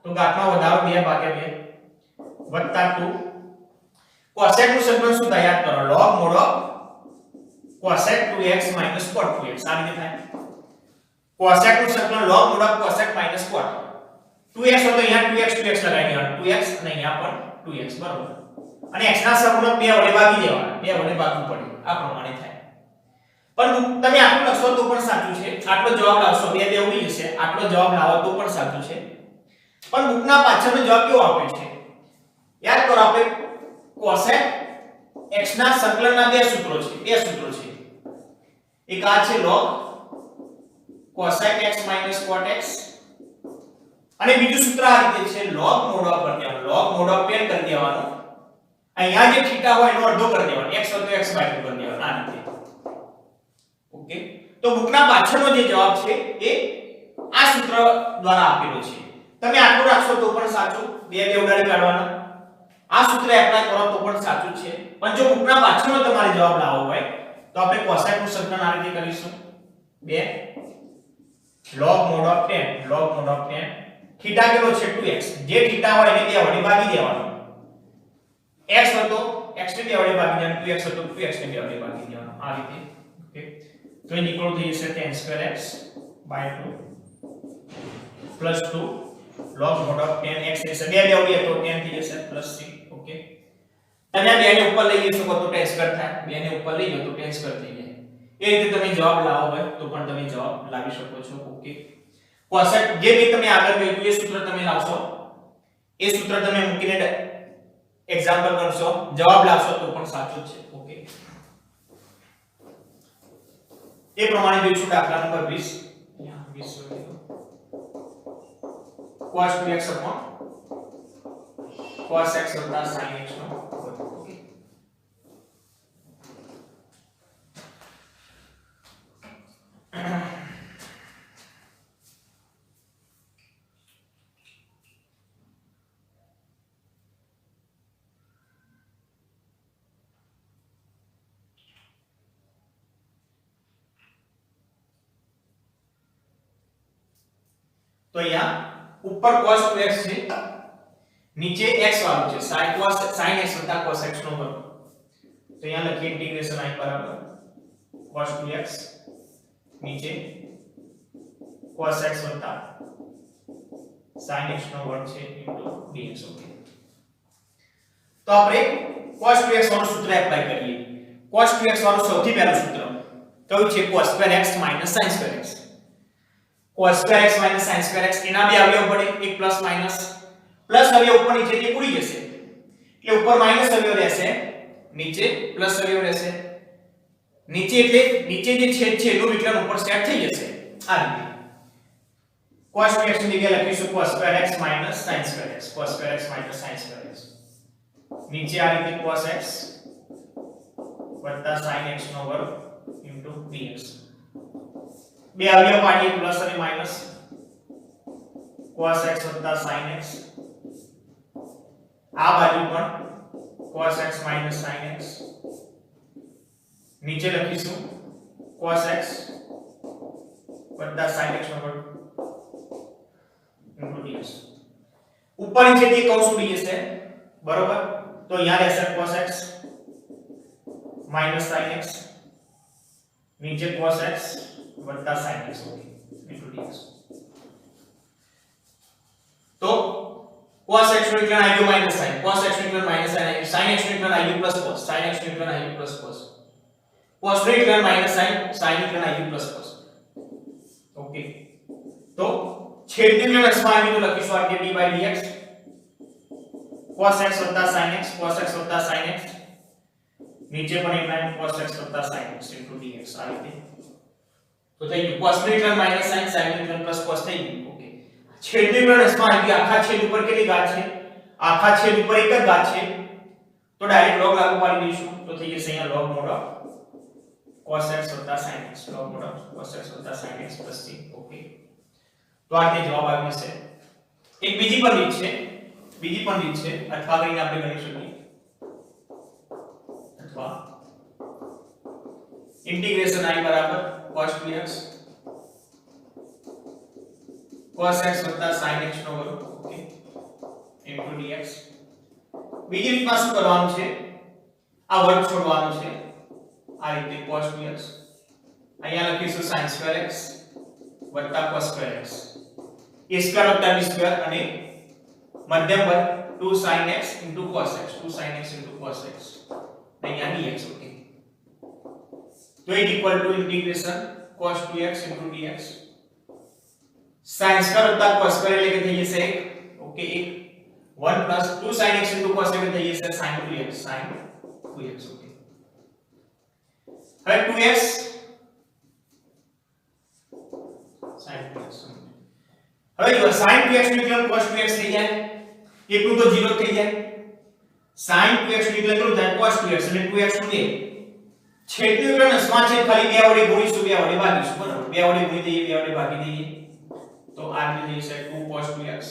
તો ઘાતમાં વધારો 2/2 વત્તા 2 cosec નું સંકલન શું થાય યાદ કરો log mod of cosec 2x - cot 2x આ રીતે થાય cosec નું સંકલન log mod of cosec - cot 2x હોય તો અહીંયા 2x લગાવી દેવાનું 2x અને અહીંયા પણ 2x બરાબર અને x ના સહગુણક બે વડે ભાગી દેવાના બે વડે ભાગવું પડે આ પ્રમાણે થાય પણ તમે આટલું લખશો તો પણ સાચું છે આટલો જવાબ લાવશો બે બે ઉડી જશે આટલો જવાબ લાવો તો પણ સાચું છે પણ બુકના પાછળનો જવાબ કેવો આપ્યો છે યાદ કરો આપણે cosec x ના સંકલનના બે સૂત્રો છે એક આ છે log cosec x - cot x અને બીજું સૂત્ર આ રીતે છે log mod of tan કરી દેવાનો અહીંયા જે થીટા હોય એનો અડધો કરી દેવાનો x હોય તો x/2 કરી દેવાનો આ રીતે ઓકે તો બુકના પાછળનો જે જવાબ છે એ આ સૂત્ર દ્વારા આપેલો છે તમે આટલું રાખશો તો પણ સાચું બે બે ઉડાડી કાઢવાના આ સૂત્ર એપ્લાય કરો તો પણ સાચું છે પણ જો બુકના પાછળનો તમારે જવાબ લાવવો હોય તો આપણે cosec નું સંકલન આ રીતે કરીશું 2 log mod of tan theta કેટલો છે 2x જે થીટા હોય એને બે વડે ભાગી દેવાનો x હોય તો x ને બે વડે ભાગી દેવાનો 2x હોય તો 2x ને બે વડે ભાગી દેવાનો આ રીતે ઓકે તો એ નીકળો થઈ જશે tan square x by 2 plus 2 log mod of tan x છે બે બે ઉડીએ તો tan થઈ જશે plus 6 ઓકે અને બે ને ઉપર લઈ જશો તો tan square થાય બે ને ઉપર લઈ જાવ તો tan square થઈ જાય એ રીતે તમે જવાબ લાવો હોય તો પણ તમે જવાબ લાવી શકો છો ઓકે cosec જે બી તમે આગળ કહ્યું એ સૂત્ર તમે લાવશો એ સૂત્ર તમે મૂકીને એક્ઝામ્પલ કરશો જવાબ લાવશો તો પણ સાચું છે ઓકે એ પ્રમાણે જોઈશું દાખલા નંબર 20 અહીંયા 20 cos 2x cos x sin x નો ઓકે તો અહીંયા ઉપર cos 2x છે, નીચે x વાળું છે sin x + cos x નો વર્ગ. તો અહીંયા લખીએ ઇન્ટિગ્રેશન i બરાબર cos 2x નીચે cos x + sin x નો વર્ગ છે dx. ઓકે, તો આપણે cos 2x વાળું સૂત્ર એપ્લાય કરીએ. cos 2x વાળું સૌથી પહેલું સૂત્ર કયું છે? cos square x - sin square x. cos square x - sin square x એના બે અવયવ પડે, એક પ્લસ માઈનસ. પ્લસ અવયવ ઉપર નીચે થી ઉડી જશે એટલે ઉપર માઈનસ અવયવ રહેશે, નીચે પ્લસ અવયવ રહેશે. નીચે એટલે નીચે જે છેદ છે એનું વિકલન ઉપર સેટ થઈ જશે આ રીતે. cos 2x ની જગ્યાએ લખીશું cos square x - sin square x. cos square x - sin square x. નીચે આ રીતે cos x + sin x નો વર્ગ dx. બે અવયવ પાડીએ પ્લસ અને minus. cos x + sin x. આ બાજુ પણ cos x - sin x. નીચે લખીશું cos x + sin x નો વર્ગ dx. ઉપર નીચેથી કૌંસ ઉડી જશે બરોબર. તો અહીંયા રહેશે cos x - sin x નીચે cos x + sin x dx. તો cos x નું વિકલન i - sin, cos x નું વિકલન - sin, sin x નું વિકલન i + cos, sin x નું વિકલન i + cos, cos નું વિકલન - sin, sin નું વિકલન i + cos. ઓકે, તો છેદનું વિકલન અસમાં આવી તો લખીશું આ d/dx cos x + sin x, cos x + sin x નીચે પણ એક line cos x + sin x dx આ રીતે. તો થઈ ગયું cos નું વિકલન - sin, sin નું વિકલન + cos થઈ ગયું. ઓકે, છેદનું વિકલન અસમાં આવી આખા છેદ ઉપર કેટલી ઘાત છે? આખા છેદ ઉપર એક જ ઘાત છે તો ડાયરેક્ટ log લાગુ પાડી દઈશું. તો થઈ જશે અહીંયા log mod of cos x + sin x, log mod of cos x + sin x + c. Okay, તો આ રીતે જવાબ આવી જશે. એક બીજી પણ રીત છે અથવા કરીને આપણે ગણી શકીએ. અથવા ઇન્ટિગ્રેશન i બરાબર cos 2x cos x + sin x નો વર્ગ. Okay, dx. બીજી રીતમાં શું કરવાનું છે? આ વર્ગ છોડવાનું છે આ રીતે cos 2x. અહીંયા લખીશું sin square x + cos square x. a square + b square અને મધ્યમ વર્ગ 2 sin x * cos x, 2 sin x * cos x અહીંયા dx. ઓકે, તો it equal to integration cos 2x dx sin square + cos square એટલે કે થઈ જશે 1. Okay, 1 + 2 sin x * cos x થઈ જશે sin 2x, sin 2x. Okay, હવે 2x sin 2x. હવે જો sin 2x નું વિકલન cos 2x થઈ જાય, એકનું તો 0 થઈ જાય. sin 2x નું વિકલન કેટલું થાય? cos 2x અને 2x નું 2. છેદનું વિકલન અસમાં છે ખાલી 2 વડે ગુણીશું, 2 વડે ભાગીશું બરાબર. 2 વડે ગુણી દઈએ, 2 વડે ભાગી દઈએ તો આ રીતે થઈ જશે 2 cos 2x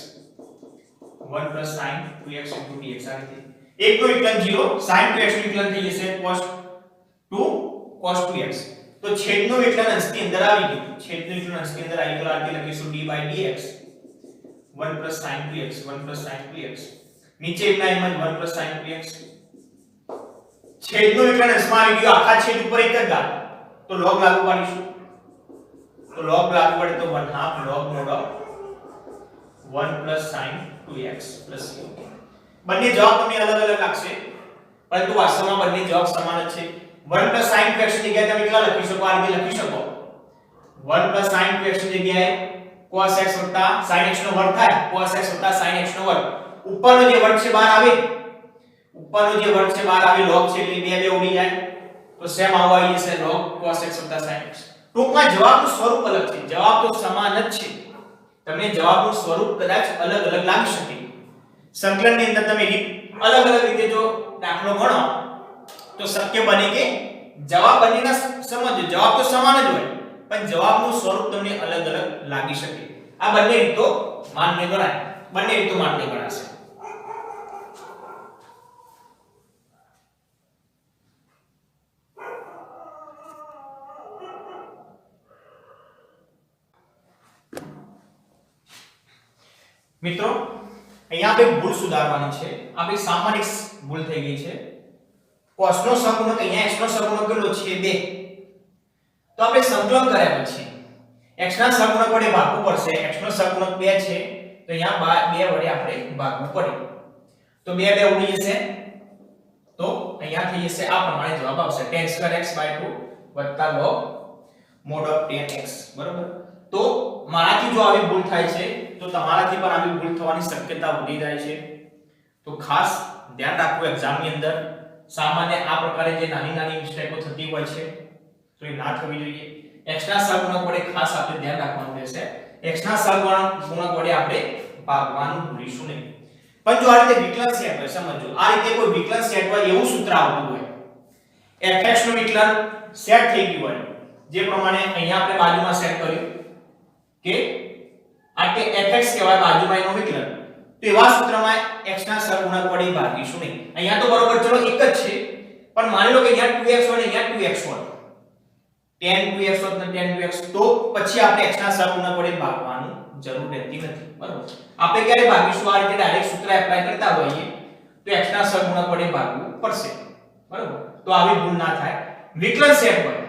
1 + sin 2x dx આ રીતે. એકનું વિકલન 0, sin 2x નું વિકલન થઈ જશે cos 2 cos 2x. તો છેદનું વિકલન અંશની અંદર આવી ગયું. છેદનું વિકલન અંશની અંદર આવી ગયું. આ રીતે લખીશું d/dx 1 + sin 2x 1 + sin 2x નીચે એક લાઈનમાં 1 + sin 2x. છેદનું વિકલન અંશમાં આવી ગયું, આખા છેદ ઉપર એક જ ઘાત તો log લાગુ પાડીશું. તો log લાગુ પડે તો 1/2 log mod of 1 + sin 2x + c. બંને જવાબ તમને અલગ અલગ લાગશે પરંતુ વાસ્તવમાં બંને જવાબ સમાન જ છે. 1 + sin 2x ની જગ્યાએ તમે કેટલા લખી શકો? આ રીતે લખી શકો 1 + sin 2x ની જગ્યાએ cos x + sin x નો વર્ગ થાય, cos x + sin x નો વર્ગ. ઉપરનો જે વર્ગ છે બહાર આવે, ઉપરનો જે વર્ગ છે બહાર આવે log છે એટલે બે ઉડી જાય તો સેમ આવો આવી જશે log cos x + sin x. ટૂંકમાં જવાબનું સ્વરૂપ અલગ છે, જવાબ તો સમાન જ છે. તમને જવાબનું સ્વરૂપ કદાચ અલગ અલગ લાગી શકે. સંકલનની અંદર તમે અલગ અલગ રીતે જો દાખલો ગણો તો શક્ય બને કે જવાબ બંનેના સમજો, જવાબ તો સમાન જ હોય પણ જવાબનું સ્વરૂપ તમને અલગ અલગ લાગી શકે. આ બંને રીતો માન્ય ગણાય, બંને રીતો માન્ય ગણાશે. મિત્રો અહીંયા આપણે ભૂલ સુધારવાની છે. આપણી સામાન્ય ભૂલ થઈ ગઈ છે. cos નો સહગુણક અહીંયા x નો સહગુણક કેટલો છે 2. તો આપણે સંકલન કર્યા પછી x ના સહગુણક વડે ભાગવું પડશે. x નો સહગુણક 2 છે તો અહીંયા 2 વડે આપણે ભાગવું પડે. તો 2 2 ઉડી જશે તો અહીંયા થઈ જશે આ પ્રમાણે જવાબ આવશે tan²x/2 log mod of tan x. બરોબર. તો મારાથી જો આવી ભૂલ થાય છે તો તમારાથી પણ આવી ભૂલ થવાની શક્યતા વધી જાય છે. તો ખાસ ધ્યાન રાખવું એક્ઝામ ની અંદર સામાન્ય આ પ્રકારે જે નાની નાની મિસ્ટેકો થતી હોય છે તો એ ના થવી જોઈએ. x ના સહગુણક વડે ખાસ આપણે ધ્યાન રાખવાનું રહેશે. x ના સહગુણક વડે આપણે ભાગવાનું ભૂલીશું નહીં. પણ જો આ રીતે વિકલન સેટ હોય, સમજો આ રીતે કોઈ વિકલન સેટ હોય એવું સૂત્ર આવતું હોય, fx નું વિકલન સેટ થઈ ગયું હોય જે પ્રમાણે અહીંયા આપણે બાજુમાં સેટ કર્યું કે આ કે fx કહેવાય બાજુમાં એનું વિકલન, તો એવા સૂત્રમાં x ના સહગુણક વડે ભાગીશું નહીં. અહીંયા તો બરોબર ચલો એક જ છે પણ માની લો કે અહીંયા 2x હોય ને અહીંયા 2x હોય, tan 2x હોય ને tan 2x, તો પછી આપણે x ના સહગુણક વડે ભાગવાનું જરૂર રહેતી નથી. બરોબર. આપણે ક્યારે ભાગીશું આ રીતે ડાયરેક્ટ સૂત્ર એપ્લાય કરતા હોઈએ તો x ના સહગુણક વડે ભાગવું પડશે. બરોબર. તો આવી ભૂલ ના થાય. વિકલન સેટ હોય,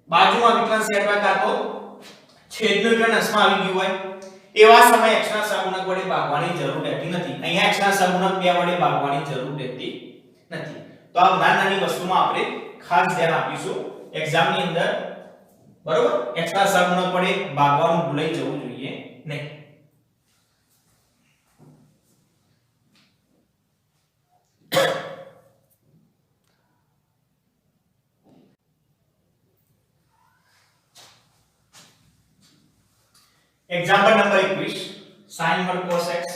બાજુમાં વિકલન સેટ હોય કાં તો છેદનું વિકલન અંશમાં આવી ગયું હોય, એવા સમયે x ના સહગુણક વડે ભાગવાની જરૂર રહેતી નથી. અહીંયા x ના સહગુણક 2 વડે ભાગવાની જરૂર રહેતી નથી. તો આ નાની વસ્તુમાં આપણે ખાસ ધ્યાન આપીશું એક્ઝામ ની અંદર. બરોબર. x ના સહગુણક વડે ભાગવાનું ભૂલાઈ જવું જોઈએ નહીં. Example number 21 sin inverse cos x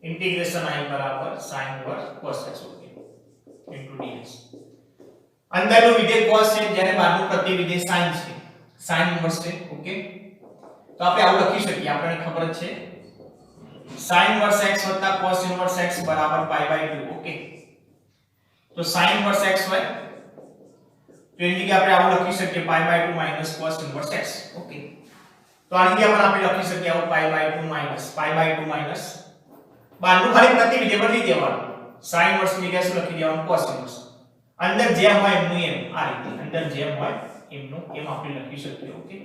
integration i बराबर sin inverse cos x into dx. અંદરનું વિધેય cos છે જ્યારે બહારનું પ્રતિવિધેય sin છે, sin ઇનવર્સ છે. ઓકે. તો આપણે આવું લખી શકીએ, આપણને ખબર જ છે sin inverse x cos inverse x બરાબર π/2. ઓકે. તો sin ઇનવર્સ x હોય તો એની જગ્યાએ આપણે આવું લખી શકીએ π/2 cos ઇનવર્સ x. ઓકે. તો આની જગ્યાએ પણ આપણે લખી શકીએ આવું π/2 બહારનું ખાલી પ્રતિવિધેય બદલી દેવાનું, sin ઇનવર્સ ની જગ્યાએ શું લખી દેવાનું cos ઇનવર્સ. અંદર જેમ હોય એમનું એમ, આ રીતે અંદર જેમ હોય એમનું એમ આપણે લખી શકીએ. ઓકે.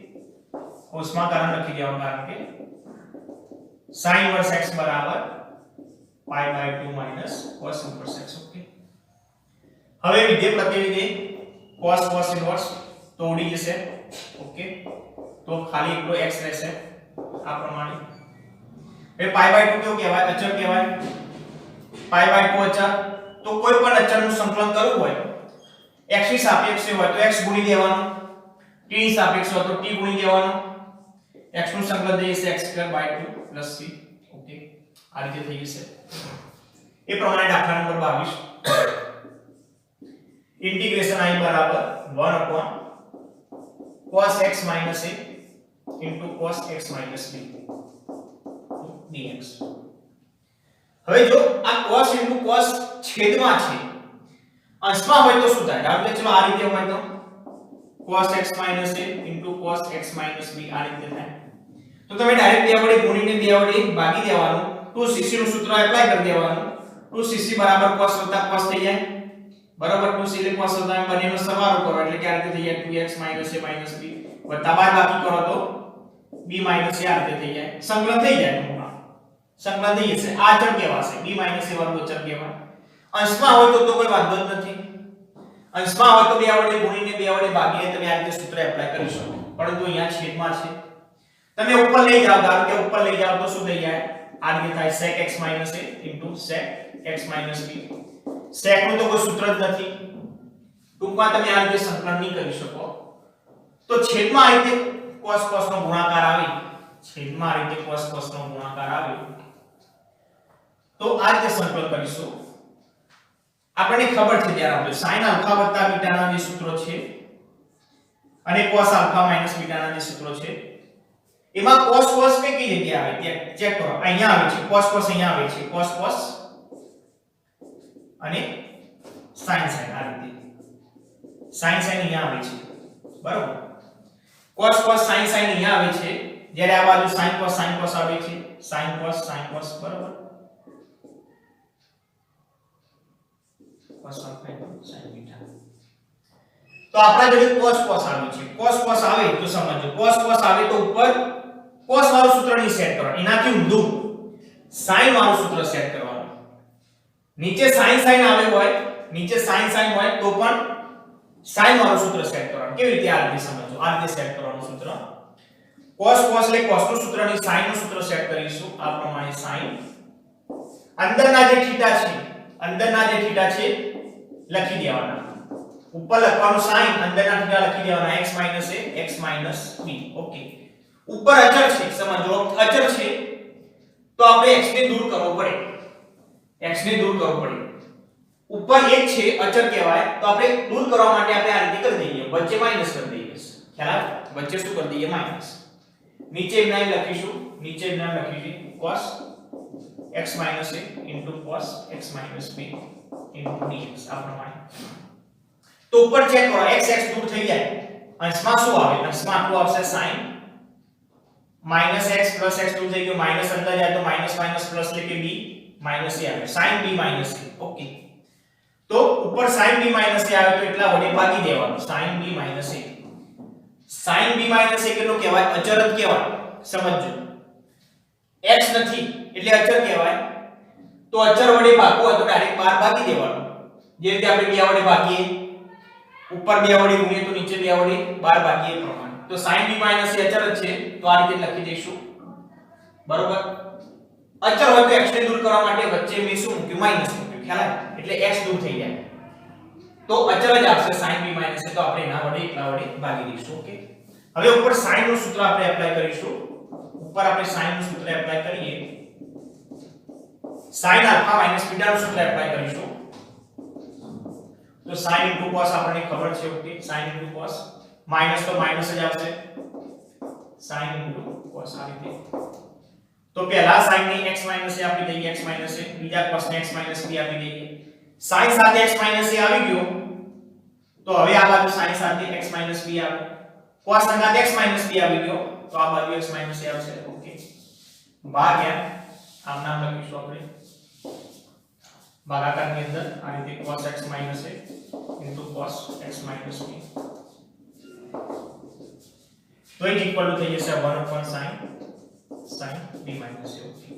કોષમાં કારણ લખી દેવાનું કારણ કે sin ઇનવર્સ x બરાબર π/2 cos ઇનવર્સ x. ઓકે. હવે વિધેય પ્રતિવિધેય cos ઇનવર્સ તો ઉડી જશે. ઓકે. તો ખાલી એકલો x રહેશે આ પ્રમાણે. હવે π/2 કેવું કહેવાય? અચળ કહેવાય. π/2 અચળ. તો કોઈ પણ અચળનું સંકલન કરવું હોય x ની સાપેક્ષે હોય તો x ગુણી દેવાનું, t ની સાપેક્ષે હોય તો t ગુણી દેવાનું. x નું સંકલન થઈ જશે x²/2 c. ઓકે. આ રીતે થઈ જશે. એ પ્રમાણે દાખલા નંબર 22 इंटीग्रेशन i बराबर 1 cos x - a into cos x - b dx. હવે જો આ cos into cos છેદમાં છે, અંશમાં હોય તો શું થાય? ધારો કે ચલો આ રીતે હોય તો cos x - a into cos x - b આ રીતે થાય. તો તમે ડાયરેક્ટ 2 વડે ગુણીને 2 વડે ભાગી દેવાનું, 2cc નું સૂત્ર એપ્લાય કરી દેવાનું. 2cc બરાબર cos વત્તા cos થઈ જાય. બરાબર. 2c એટલે cos વત્તા બંનેનો સરવાળો કરો એટલે કે આ રીતે થઈ જાય 2x - a - b વત્તા બાદબાકી કરો તો b - a આ રીતે થઈ જાય. સંકલન થઈ જાય. સંકલન થઈ જશે. આ અચળ કહેવાશે. b - a વાળું અચળ કહેવાય. અંશમાં હોય તો કોઈ વાંધો જ નથી. અંશમાં હોય તો 2 વડે ગુણીને 2 વડે ભાગીને તમે આ રીતે સૂત્ર એપ્લાય કરી શકો. પરંતુ અહીંયા છેદમાં છે. તમે ઉપર લઈ જાઓ, ધારો કે ઉપર લઈ જાઓ તો શું થઈ જાય? આ રીતે થાય sec x - a sec x - b. sec નું તો કોઈ સૂત્ર જ નથી. ટૂંકમાં તમે આ રીતે સંકલન નહીં કરી શકો. તો છેદમાં આ રીતે cos નો ગુણાકાર આવે, છેદમાં આ રીતે cos નો ગુણાકાર આવે તો આ રીતે સંકલન કરીશું. આપણને ખબર છે ત્યારે આપણે sin આલ્ફા વત્તા બીટા ના જે સૂત્રો છે અને cos આલ્ફા માઈનસ બીટા ના જે સૂત્રો છે એમાં cos કઈ જગ્યાએ આવે ત્યાં ચેક કરો. અહીંયા આવે છે cos અહીંયા આવે છે cos અને sin આ રીતે sin અહીંયા આવે છે. બરોબર. cos sin અહીંયા આવે છે જ્યારે આ બાજુ sin cos આવે છે sin cos બરાબર cos sin બીટા તો આપણા જોડે cos આવે છે cos આવે તો સમજો cos આવે તો ઉપર cos વાળું સૂત્ર ની સેટ કરવાનું એનાથી ઊંધું sin વાળું સૂત્ર સેટ કરવાનું નીચે sin આવે હોય નીચે sin હોય તો પણ sin વાળું સૂત્ર સેટ કરવાનું કેવી રીતે આ રીતે સમજો આ રીતે સેટ કરવાનું સૂત્ર cos એટલે cos નું સૂત્ર ની sin નું સૂત્ર સેટ કરીશું આ પ્રમાણે sin અંદરના જે થીટા છે લખી દેવાના ઉપર લખવાનું sin અંદરના થીટા લખી દેવાના x a b ઓકે ઉપર અચળ છે સમજો અચળ છે તો આપણે x ને દૂર કરવો પડે ઉપર એક છે અચળ કહેવાય તો આપણે દૂર કરવા માટે આપણે આ રીતે કરી દઈએ વચ્ચે માઈનસ કરી દઈએ ખ્યાલ આવે વચ્ચે શું કરી દઈએ માઈનસ નીચે નામ લખીશું cos x a cos x b dx આ પ્રમાણે તો ઉપર ચેક કરો x દૂર થઈ જાય અંશમાં શું આવે અંશમાં આટલું આવશે sin x દૂર થઈ ગયો માઈનસ અંદર જાય તો માઈનસ પ્લસ એટલે કે b માઈનસ a આવે sin b minus a okay તો ઉપર sin b માઈનસ a આવે તો એટલા વડે ભાગી દેવાનું sin b માઈનસ a કેટલું કહેવાય અચળ જ કહેવાય સમજજો x નથી એટલે અચળ કહેવાય તો અચળ વડે ભાગવું હોય તો ડાયરેક્ટ 12 ભાગી દેવાનું જે રીતે આપણે 2 વડે ભાગીએ ઉપર 2 વડે ગુણીએ તો નીચે 2 વડે 12 ભાગીએ પ્રમાણે તો sin b માઈનસ a અચળ જ છે તો આ રીતે લખી દઈશું બરોબર અચળ હોય તો x ને દૂર કરવા માટે વચ્ચે મેં શું મૂક્યું માઈનસ મૂક્યું ખ્યાલ આવે એટલે x દૂર થઈ જાય તો અચળ જ આવશે sin b માઈનસ a તો આપણે એના વડે એટલા વડે ભાગી દઈશું ઓકે હવે ઉપર sin નું સૂત્ર આપણે એપ્લાય કરીશું ઉપર આપણે sin નું સૂત્ર એપ્લાય કરીએ sin આલ્ફા માઈનસ બીટા નું સૂત્ર એપ્લાય કરીશું તો sin cos આપણને ખબર છે ઓકે sin cos માઈનસ તો માઈનસ જ આવશે sin cos આ રીતે તો પહેલા sin ને x a આપી દઈએ x a બીજા cos ને x b આપી દઈએ sin સાથે x a આવી ગયો તો હવે આ બાજુ sin સાથે x b આવે cos સાથે x b આવી ગયો તો આ બાજુ x a આવશે ઓકે ભાગ્યા આમ નામ લખીશું આપણે ભાગાકારની અંદર આ રીતે cos x a cos x b તો એ ઇક્વલ થઈ જશે 1/sin b a ઓકે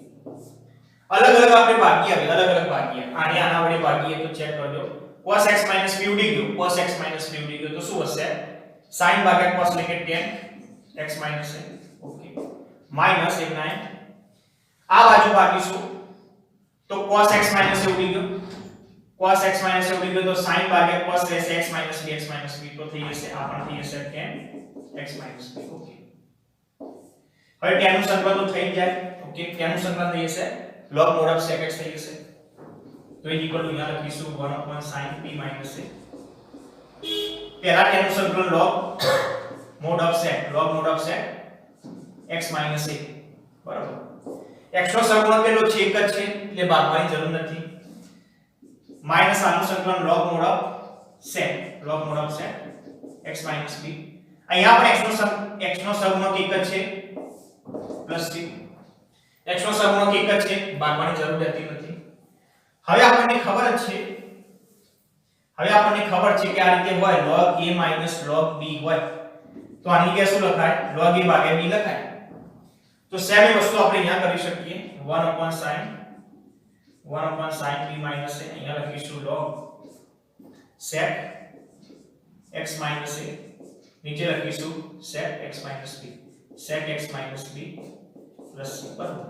અલગ આપણે ભાગીએ આને આના વડે ભાગીએ તો ચેક કરજો cos x b ઉડી ગયો તો શું હશે sin ભાગ્યા cos એટલે કે tan x a okay minus 1/9 આ બાજુ ભાગીશું તો cos x ઉડી ગયો તો sin ભાગ્યા cos રહેશે x b તો થઈ જશે આ પણ થઈ જશે tan x b ઓકે હવે tan નું સંકલન તો થઈ જાય ઓકે tan નું સંકલન થઈ જશે log mod of sec x થઈ જશે તો એ ઇક્વલ ટુ અહીંયા લખીશું 1/sin b a પહેલા tan નું સંકલન log mod of sec x a બરાબર x નો સગુણક કેટલો છે એક જ છે એટલે ભાગવાની જરૂર નથી માઈનસ આનું સંકલન log mod of sec x b અહીંયા પણ x નો સગુણક એક જ છે પ્લસ c x નો સગુણક એક જ છે ભાગવાની જરૂર રહેતી નથી હવે આપણને ખબર છે કે આ રીતે હોય log a log b હોય તો આની કે શું લખાય log a ભાગ્યા b લખાય તો સેમ એ વસ્તુ આપણે અહીંયા કરી શકીએ 1/sin b a અહીંયા લખીશું log sec x a નીચે લખીશું sec x b plus c બરાબર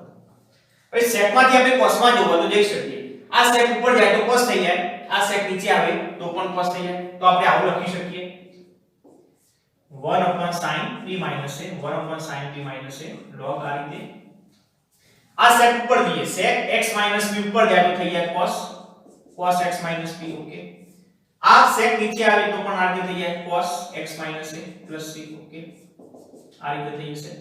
હવે sec માંથી આપણે cos માં જોવા તો જઈ શકીએ આ sec ઉપર જાય તો cos થઈ જાય આ sec નીચે આવે તો પણ cos થઈ જાય તો આપણે આવું લખી શકીએ 1/sin b a log આ રીતે આ sec ઉપર જઈએ sec x b ઉપર જાય તો થઈ જાય cos x b ઓકે આ sec નીચે આવે તો પણ આ રીતે થઈ જાય cos x a c okay આ રીતે થઈ જશે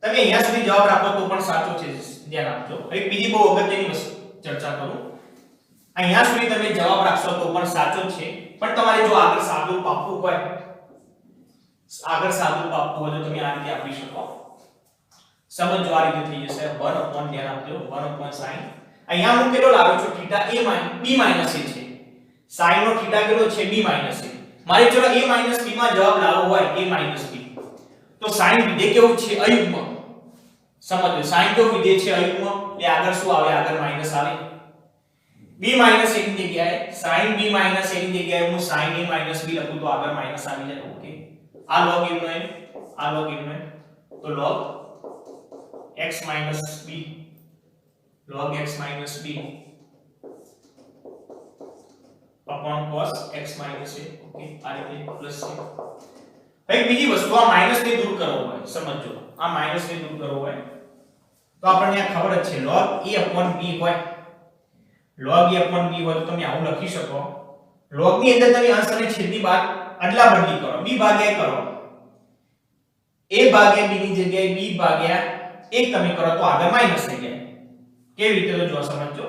તમે અહીંયા સુધી જવાબ રાખો તો પણ સાચો છે ધ્યાન આપજો હવે બીજી બહુ અગત્યની વસ્તુ ચર્ચા કરું અહીંયા સુધી તમે જવાબ રાખશો તો પણ સાચો છે પણ તમારે જો આગળ સાદું આપવું હોય તો તમે આ રીતે આપી શકો સમજો આ રીતે થઈ જશે 1 upon ધ્યાન આપજો 1 upon sin અહીંયા હું કેટલો લાવ્યો છું θ a b માઈનસ a છે sin નો θ કેટલો છે b માઈનસ a મારે ચલો a માઈનસ b માં જવાબ લાવવો હોય a માઈનસ b તો sin વિધેય કેવું છે અયુગ્મ સમજો sin કેવું વિધેય છે અયુગ્મ એટલે આગળ શું આવે આગળ માઈનસ આવે b માઈનસ a ની જગ્યાએ sin b માઈનસ a ની જગ્યાએ હું sin a માઈનસ b લખું તો આગળ માઈનસ આવી જાય ઓકે આ log a નો આ log a નો તો log x minus b log x minus b upon cos x minus a okay આ રીતે પ્લસ છે ભાઈ બીજી વસ્તુ આ માઈનસ ને દૂર કરવો હોય સમજો આ માઈનસ ને દૂર કરવો હોય તો આપણને આ ખબર જ છે log a upon b હોય log a upon b હોય તો તમે આવું લખી શકો log ની અંદર તમે અંશ અને છેદની બાદ અદલા બદલી કરો b ભાગ્યા કરો a ભાગ્યા b ની જગ્યાએ b ભાગ્યા 1 તમે કરો તો આગળ માઈનસ થઈ જાય કેવી રીતે તો જો સમજો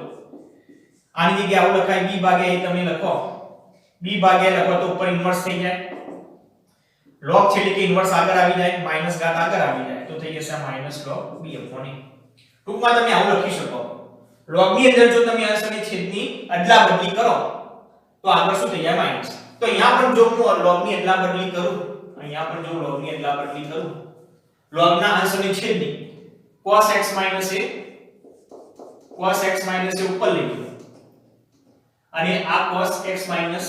આની જગ્યાએ આવું લખાય b ભાગ્યા a તમે લખો b ભાગ્યા લખો તો ઉપર ઇન્વર્સ થઈ જાય log છે એટલે કે ઇન્વર્સ આગળ આવી જાય માઈનસ ઘાત આગળ આવી જાય તો થઈ જશે minus log b upon a ટૂંકમાં તમે આવું લખી શકો log ની અંદર જો તમે અંશ અને છેદની અદલા બદલી કરો તો આગળ શું થઈ જાય માઈનસ તો અહીંયા પણ જો હું log ની અદલા બદલી કરું અહીંયા પણ જો log ની અદલા બદલી કરું log ના અંશ અને છેદની cos x minus a ઉપર લઈ લો અને આ cos x minus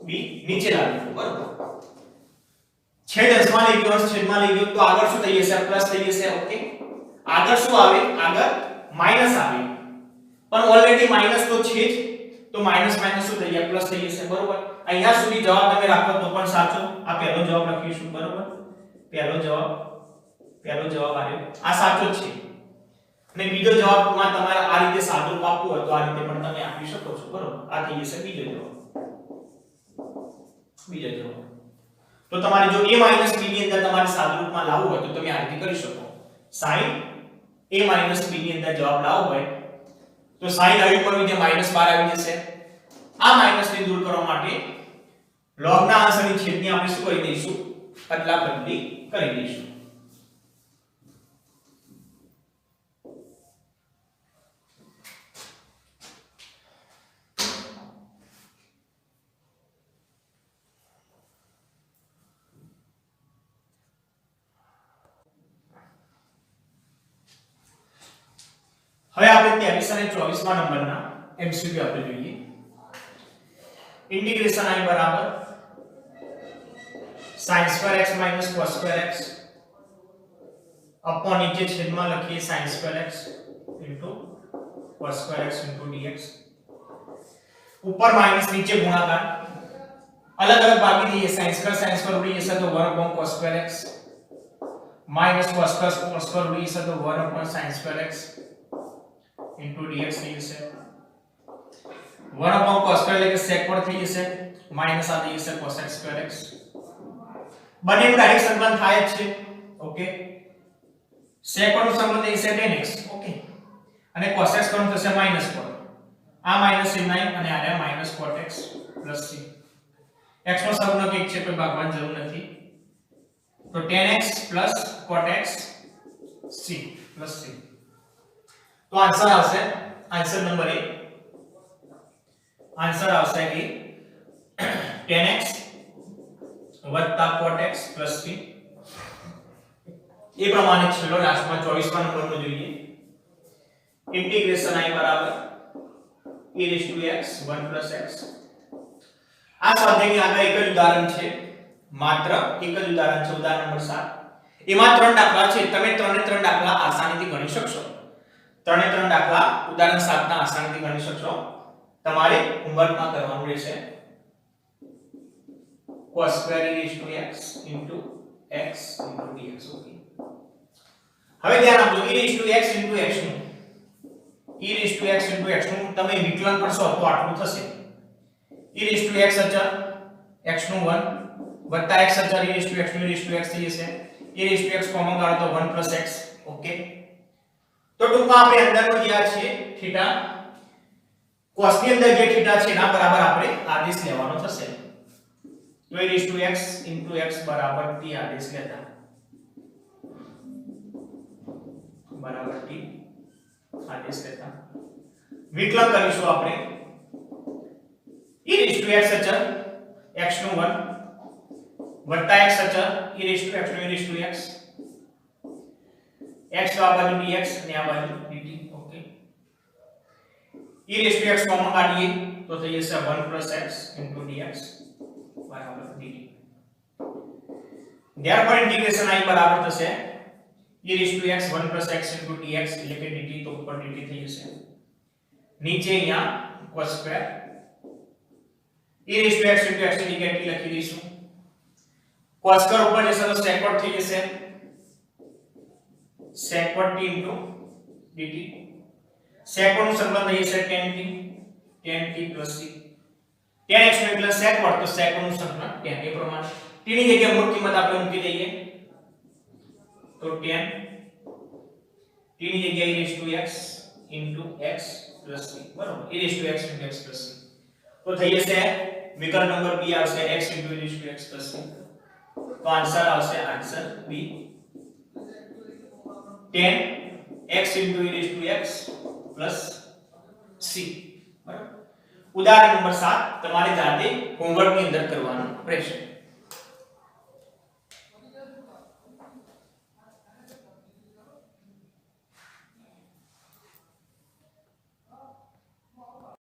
b નીચે લાવી દો બરોબર છેદ અંશમાં લઈ ગયો અંશ છેદમાં લઈ ગયો તો આગળ શું થઈ જશે પ્લસ થઈ જશે ઓકે આગળ શું આવે આગળ માઈનસ આવે પણ ઓલરેડી માઈનસ તો છે જ તો માઈનસ માઈનસ શું થઈ જાય પ્લસ થઈ જશે બરોબર અહીંયા સુધી જવાબ તમે રાખો તો પણ સાચો આ પહેલો જવાબ લખીશું બરોબર પહેલો જવાબ આવ્યો આ સાચો જ છે અને બીજો જવાબમાં તમારે આ રીતે સાદુરૂપ આપવું હોય તો આ રીતે પણ તમે આપી શકો છો બરોબર આ થઈ જશે બીજો જવાબ તો તમારે જો a b ની અંદર તમારે સાદુરૂપમાં લાવવું હોય તો તમે આ રીતે કરી શકો sin a b ની અંદર જવાબ લાવવો હોય તો sin અયુગ્મ વિધેય -12 આવી જશે આ માઈનસ ને દૂર કરવા માટે log ના અંશ અને છેદની આપણે શું કરી દઈશું અદલા બદલી કરી દઈશું હવે આપણે 23 અને 24 માં નંબરના MCQ આપણે જોઈએ ઇન્ટિગ્રેશન i બરાબર sin2x cos2x અપોન નીચે છેદમાં લખીએ sin2x cos2x dx ઉપર માઈનસ નીચે ગુણાકાર અલગ અલગ ભાગી દઈએ sin2 ઉડી જશે તો 1 cos2x cos2 ઉડી જશે તો 1 sin2x dx થઈ જશે 1 cos2 એટલે કે sec પર થઈ જશે માઈનસ આ થઈ જશે cosx2x બંનેનું ડાયરેક્ટ સંકલન થાય જ છે ઓકે sec પરનું સંકલન થઈ જશે tan x ઓકે અને cosx પરનું થશે માઈનસ પર આ માઈનસ sin અને આ minus cotx plus c x નો સહગુણક 1 છે કોઈ ભાગવાની જરૂર નથી તો tan x cotx c plus c તો આન્સર આવશે આન્સર નંબર A આન્સર આવશે કે tan x cot x c એ પ્રમાણે છેલ્લો લાસ્ટમાં 24મા નંબરનો જોઈએ ઇન્ટિગ્રેશન i બરાબર e⁻x 1 x આ સ્વાધ્યાયની આગળ એક જ ઉદાહરણ છે માત્ર એક જ ઉદાહરણ છે ઉદાહરણ નંબર 7 એમાં 3 દાખલા છે તમે 3 દાખલા આસાનીથી ગણી શકશો 3 દાખલા ઉદાહરણ 7 ના આસાનીથી ગણી શકશો તમારે હોમવર્કમાં કરવાનું રહેશે cos2 e⁻x x dx okay હવે ધ્યાન આપજો e⁻x x નું તમે વિકલન કરશો તો આટલું થશે e⁻x અચળ x નું 1 વત્તા x અચળ e⁻x નું e⁻x થઈ જશે e⁻x કોમન કાઢો તો 1 x ઓકે તો ટૂંકમાં આપણે અંદરનો જે આ છે થીટા cos ની અંદર જે થીટા છે એના બરાબર આપણે આદેશ લેવાનો થશે તો e⁻x x બરાબર t આદેશ લેતા બરાબર t આદેશ લેતા વિકલન કરીશું આપણે e raised to x અચળ x નું 1 વત્તા x અચળ e raised to x નું e raised to x x તો આ બાજુ dx અને આ બાજુ dt okay e raised to x common કાઢીએ તો થઈ જશે 1 x dx બરાબર dt therefore integration i બરાબર થશે e raised to x 1 x dx એટલે કે dt તો ઉપર dt થઈ જશે નીચે અહીંયા cos square e raised to x ની જગ્યાએ લખી દઈશું cos સ્ક્વેર ઉપર જશે તો સેકન્ડ થઈ જશે secant t into dt secant નું સંબંધ થઈ જશે tan t plus c tan x નો એટલે secant તો secant નું સંબંધ tan એ પ્રમાણે t ની જગ્યાએ મૂળ કિંમત આપણે મૂકી દઈએ તો tan t ની જગ્યાએ e raised to x into x plus c બરાબર e raised to x into x plus c તો થઈ જશે વિકલ્પ નંબર b આવશે x into e raised to x plus c તો આન્સર આવશે answer b 10 x into e raised to x plus c બરાબર ઉદાહરણ નંબર 7 તમારે જાતે હોમવર્ક ની અંદર કરવાનું રહેશે